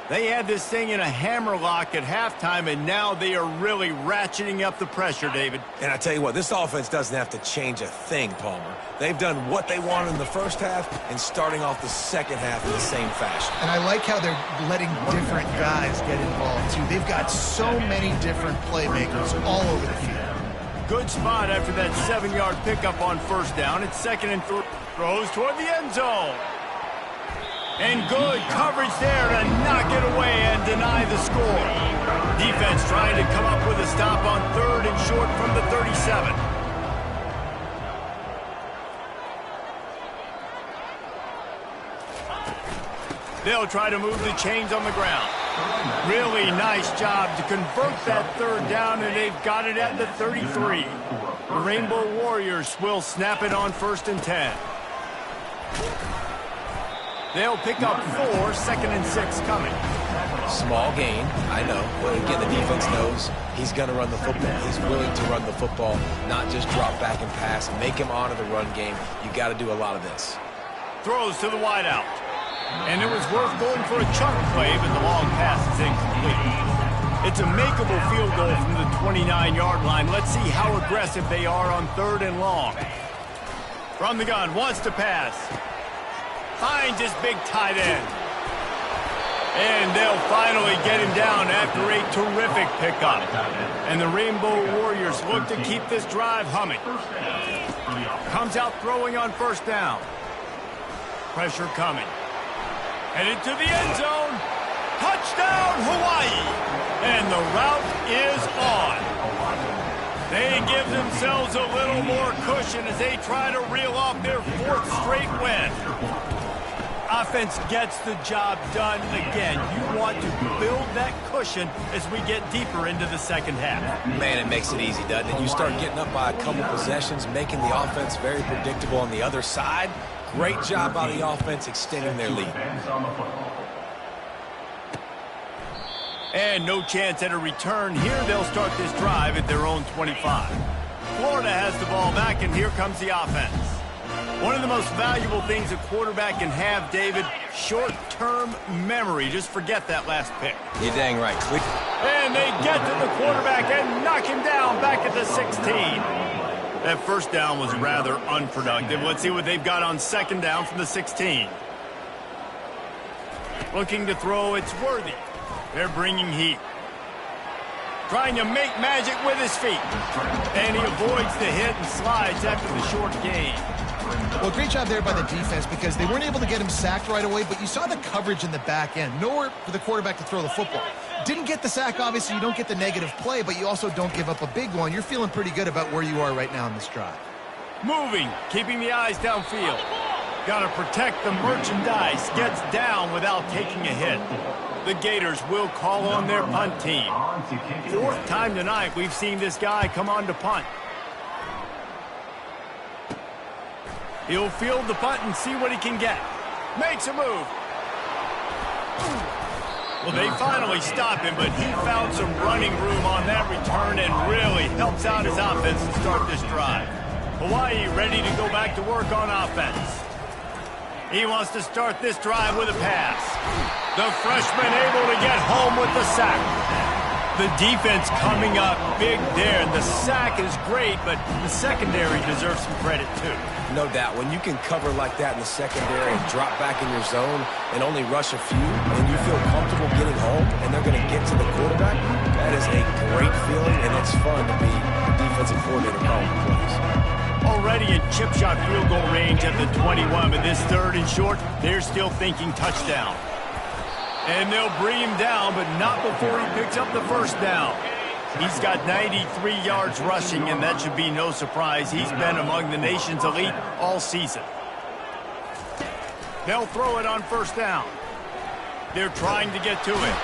They had this thing in a hammerlock at halftime, and now they are really ratcheting up the pressure, David. And I tell you what, this offense doesn't have to change a thing, Palmer. They've done what they wanted in the first half and starting off the second half in the same fashion. And I like how they're letting different guys get involved, too. They've got so many different playmakers all over the field. Good spot after that 7-yard pickup on first down. It's second and third. Throws toward the end zone. And good coverage there to knock it away and deny the score. Defense trying to come up with a stop on third and short from the 37. They'll try to move the chains on the ground. Really nice job to convert that third down, and they've got it at the 33. The Rainbow Warriors will snap it on first and 10. They'll pick up 4, second and 6 coming. Small gain, I know. But again, the defense knows he's going to run the football. He's willing to run the football, not just drop back and pass. Make him honor the run game. You got to do a lot of this. Throws to the wideout. And it was worth going for a chunk play, but the long pass is incomplete. It's a makeable field goal from the 29-yard line. Let's see how aggressive they are on third and long. From the gun, wants to pass. Finds his big tight end. And they'll finally get him down after a terrific pickup. And the Rainbow Warriors look to keep this drive humming. Comes out throwing on first down. Pressure coming. Headed to the end zone. Touchdown, Hawaii. And the route is on. They give themselves a little more cushion as they try to reel off their 4th straight win. Offense gets the job done again. You want to build that cushion as we get deeper into the second half. Man, it makes it easy, doesn't it? You start getting up by a couple possessions, making the offense very predictable on the other side. Great job by the offense extending their lead. And no chance at a return here. They'll start this drive at their own 25. Florida has the ball back, and here comes the offense. One of the most valuable things a quarterback can have, David, short-term memory. Just forget that last pick. You're dang right. And they get to the quarterback and knock him down back at the 16. That first down was rather unproductive. Let's see what they've got on second down from the 16. Looking to throw, it's Worthy. They're bringing heat. Trying to make magic with his feet. And he avoids the hit and slides after the short gain. Well, great job there by the defense because they weren't able to get him sacked right away, but you saw the coverage in the back end. Nowhere for the quarterback to throw the football. Didn't get the sack, obviously. You don't get the negative play, but you also don't give up a big one. You're feeling pretty good about where you are right now in this drive. Moving, keeping the eyes downfield. Got to protect the merchandise. Gets down without taking a hit. The Gators will call on their punt team. Fourth time tonight we've seen this guy come on to punt. He'll field the punt and see what he can get. Makes a move. Well, they finally stop him, but he found some running room on that return and really helps out his offense to start this drive. Hawaii ready to go back to work on offense. He wants to start this drive with a pass. The freshman able to get home with the sack. The defense coming up big there. The sack is great, but the secondary deserves some credit too. No doubt. When you can cover like that in the secondary and drop back in your zone and only rush a few, and you feel comfortable getting home, and they're going to get to the quarterback, that is a great feeling, and it's fun to be a defensive coordinator calling the plays. Already in chip shot field goal range at the 21, but this third and short, they're still thinking touchdown. And they'll bring him down, but not before he picks up the first down. He's got 93 yards rushing, and that should be no surprise. He's been among the nation's elite all season. They'll throw it on first down. They're trying to get to it.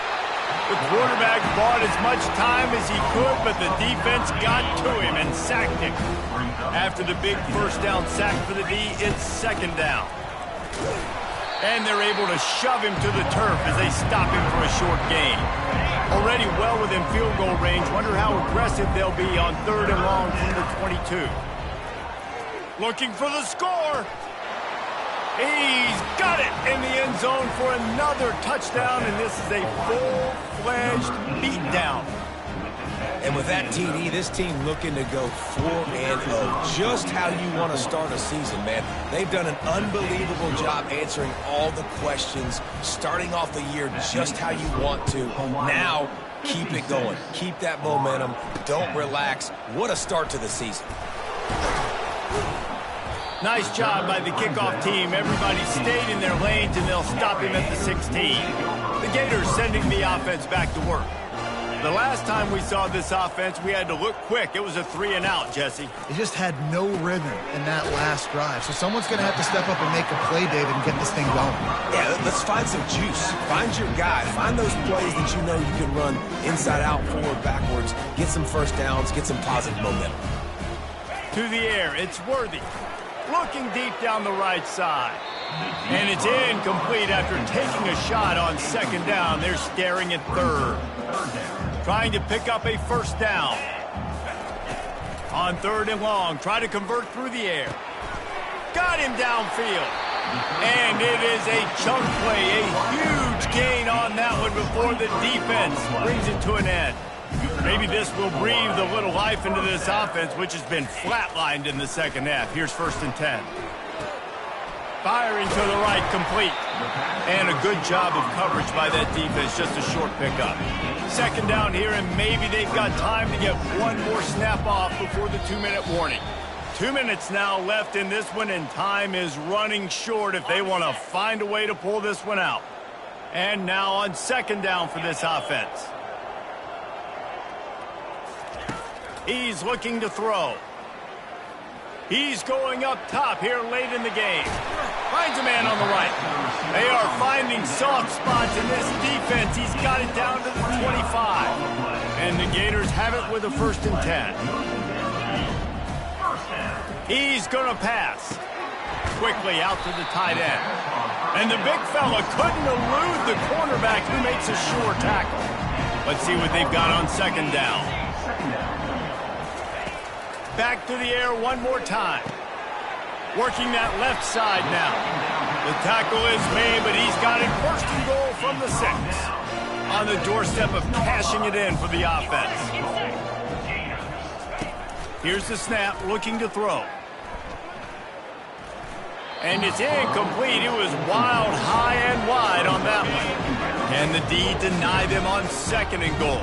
The quarterback bought as much time as he could, but the defense got to him and sacked him. After the big first down sack for the D, it's second down. And they're able to shove him to the turf as they stop him for a short gain. Already well within field goal range. Wonder how aggressive they'll be on third and long from the 22. Looking for the score. He's got it in the end zone for another touchdown, and this is a full-fledged beatdown. And with that TD, this team looking to go 4-0. Just how you want to start a season, man. They've done an unbelievable job answering all the questions, starting off the year just how you want to. Now, keep it going. Keep that momentum. Don't relax. What a start to the season. Nice job by the kickoff team. Everybody stayed in their lanes, and they'll stop him at the 16. The Gators sending the offense back to work. The last time we saw this offense, we had to look quick. It was a 3-and-out, Jesse. They just had no rhythm in that last drive. So someone's going to have to step up and make a play, David, and get this thing going. Yeah, let's find some juice. Find your guy. Find those plays that you know you can run inside out, forward, backwards. Get some first downs. Get some positive momentum. To the air, it's Worthy. Looking deep down the right side. And it's incomplete after taking a shot on second down. They're staring at third. Trying to pick up a first down. On third and long, try to convert through the air. Got him downfield. And it is a chunk play, a huge gain on that one before the defense brings it to an end. Maybe this will breathe a little life into this offense, which has been flatlined in the second half. Here's 1st and 10. Firing to the right, complete. And a good job of coverage by that defense, just a short pickup. Second down here, and maybe they've got time to get one more snap off before the 2-minute warning. 2 minutes now left in this one, and time is running short if they want to find a way to pull this one out. And now on second down for this offense. He's looking to throw. He's going up top here late in the game. Finds a man on the right. They are finding soft spots in this defense. He's got it down to the 25. And the Gators have it with a 1st and 10. He's going to pass. Quickly out to the tight end. And the big fella couldn't elude the cornerback who makes a sure tackle. Let's see what they've got on second down. Back to the air one more time. Working that left side now. The tackle is made, but he's got it 1st and goal from the 6. On the doorstep of cashing it in for the offense. Here's the snap, looking to throw. And it's incomplete. It was wild, high and wide on that one. And the D denied them on 2nd and goal.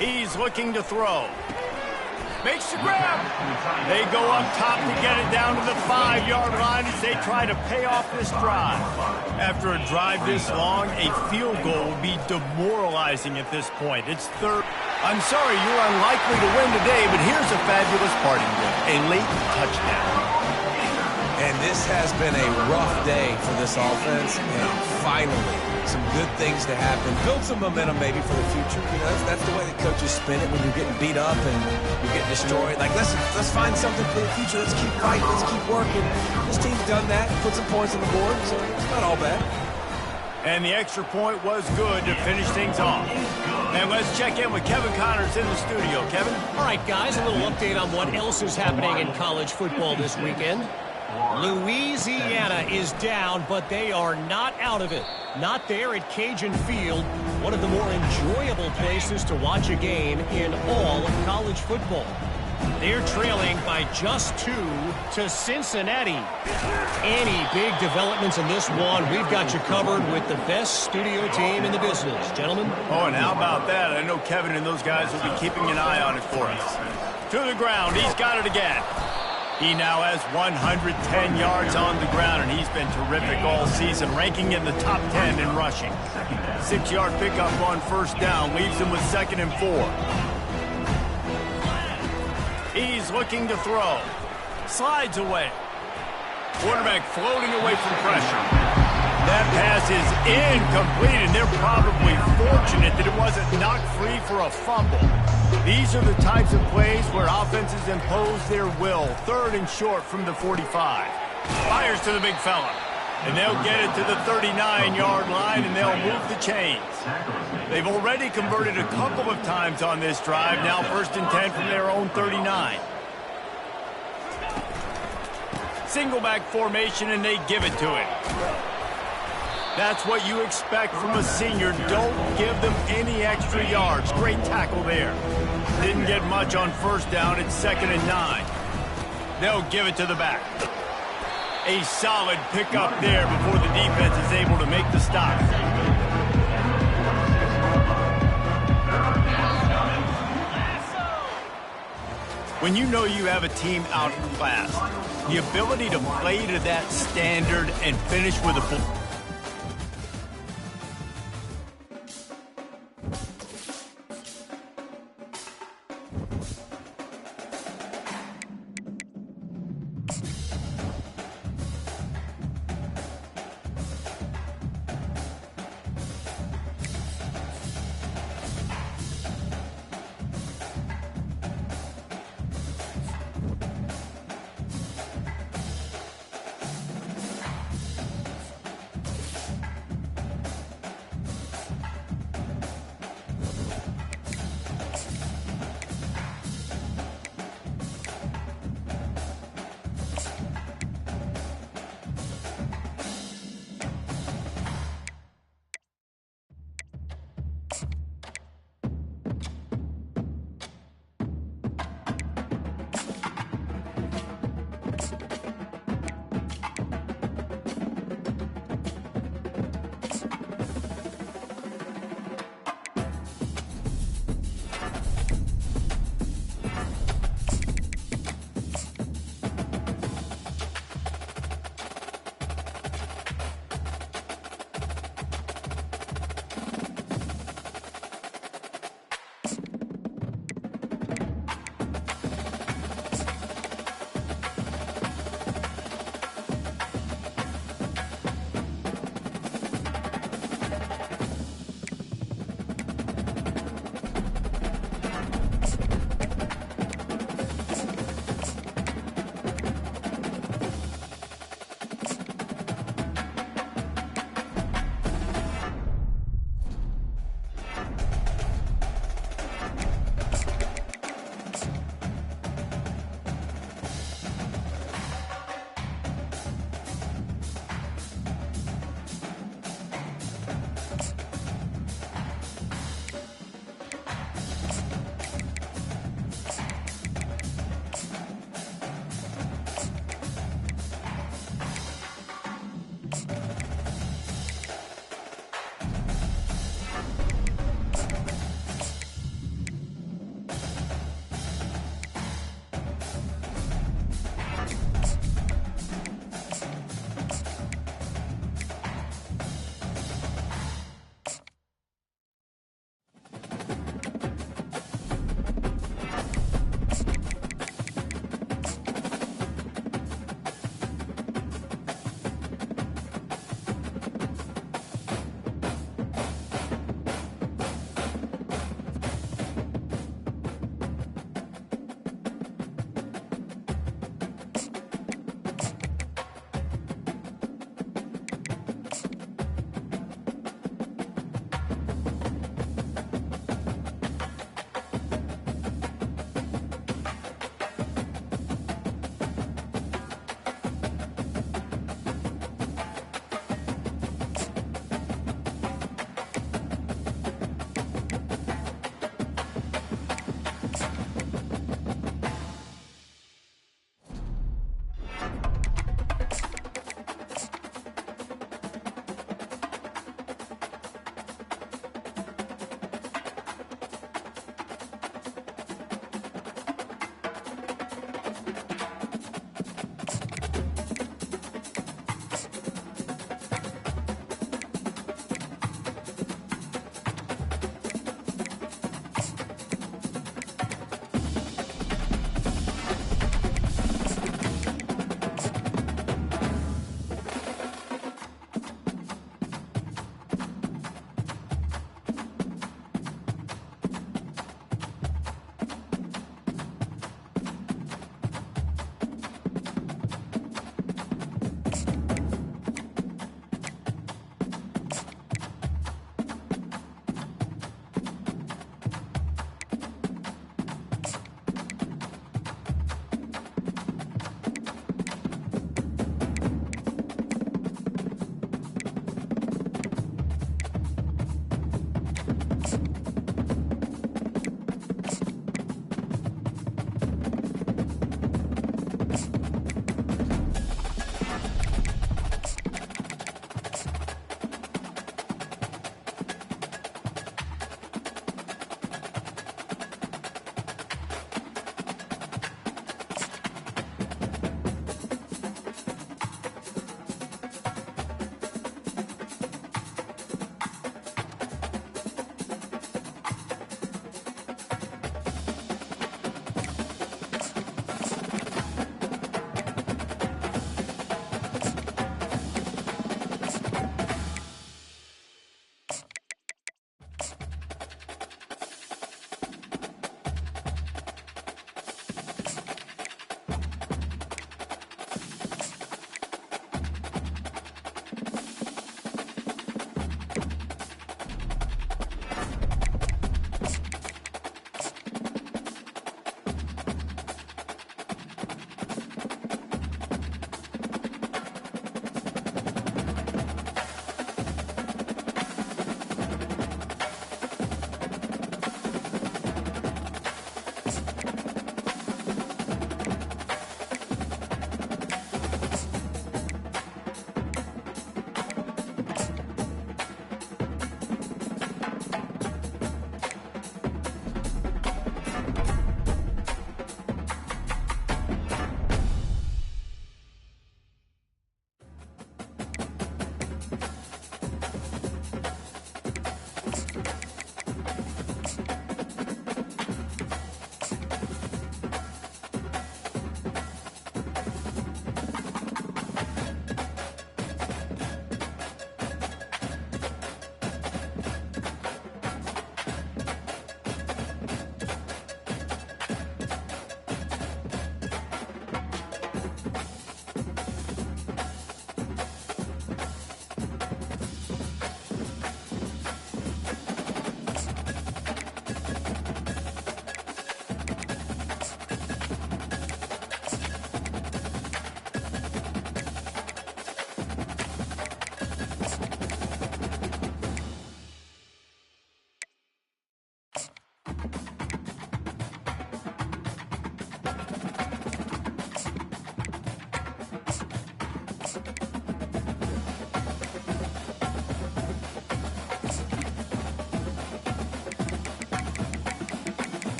He's looking to throw. Makes the grab. They go up top to get it down to the 5-yard line as they try to pay off this drive. After a drive this long, a field goal will be demoralizing at this point. It's third. I'm sorry you're unlikely to win today, but here's a fabulous parting gift, a late touchdown. And this has been a rough day for this offense, and finally, some good things to happen. Build some momentum maybe for the future. You know, that's the way the coaches spin it when you're getting beat up and you're getting destroyed. Like, let's find something for the future. Let's keep fighting. Let's keep working. This team's done that, put some points on the board, so it's not all bad. And the extra point was good to finish things off. And let's check in with Kevin Connors in the studio. Kevin? All right, guys, a little update on what else is happening in college football this weekend. Louisiana is down, but they are not out of it. Not there at Cajun Field, one of the more enjoyable places to watch a game in all of college football. They're trailing by just 2 to Cincinnati. Any big developments in this one, we've got you covered with the best studio team in the business. Gentlemen? Oh, and how about that? I know Kevin and those guys will be keeping an eye on it for us. To the ground. He's got it again. He now has 110 yards on the ground, and he's been terrific all season, ranking in the top 10 in rushing. 6-yard pickup on first down leaves him with 2nd and 4. He's looking to throw. Slides away. Quarterback floating away from pressure. That pass is incomplete, and they're probably fortunate that it wasn't knocked free for a fumble. These are the types of plays where offenses impose their will. 3rd and short from the 45. Fires to the big fella. And they'll get it to the 39-yard line, and they'll move the chains. They've already converted a couple of times on this drive. Now 1st and 10 from their own 39. Single back formation, and they give it to him. That's what you expect from a senior. Don't give them any extra yards. Great tackle there. Didn't get much on first down. It's 2nd and 9. They'll give it to the back. A solid pickup there before the defense is able to make the stop. When you know you have a team outclassed, the ability to play to that standard and finish with a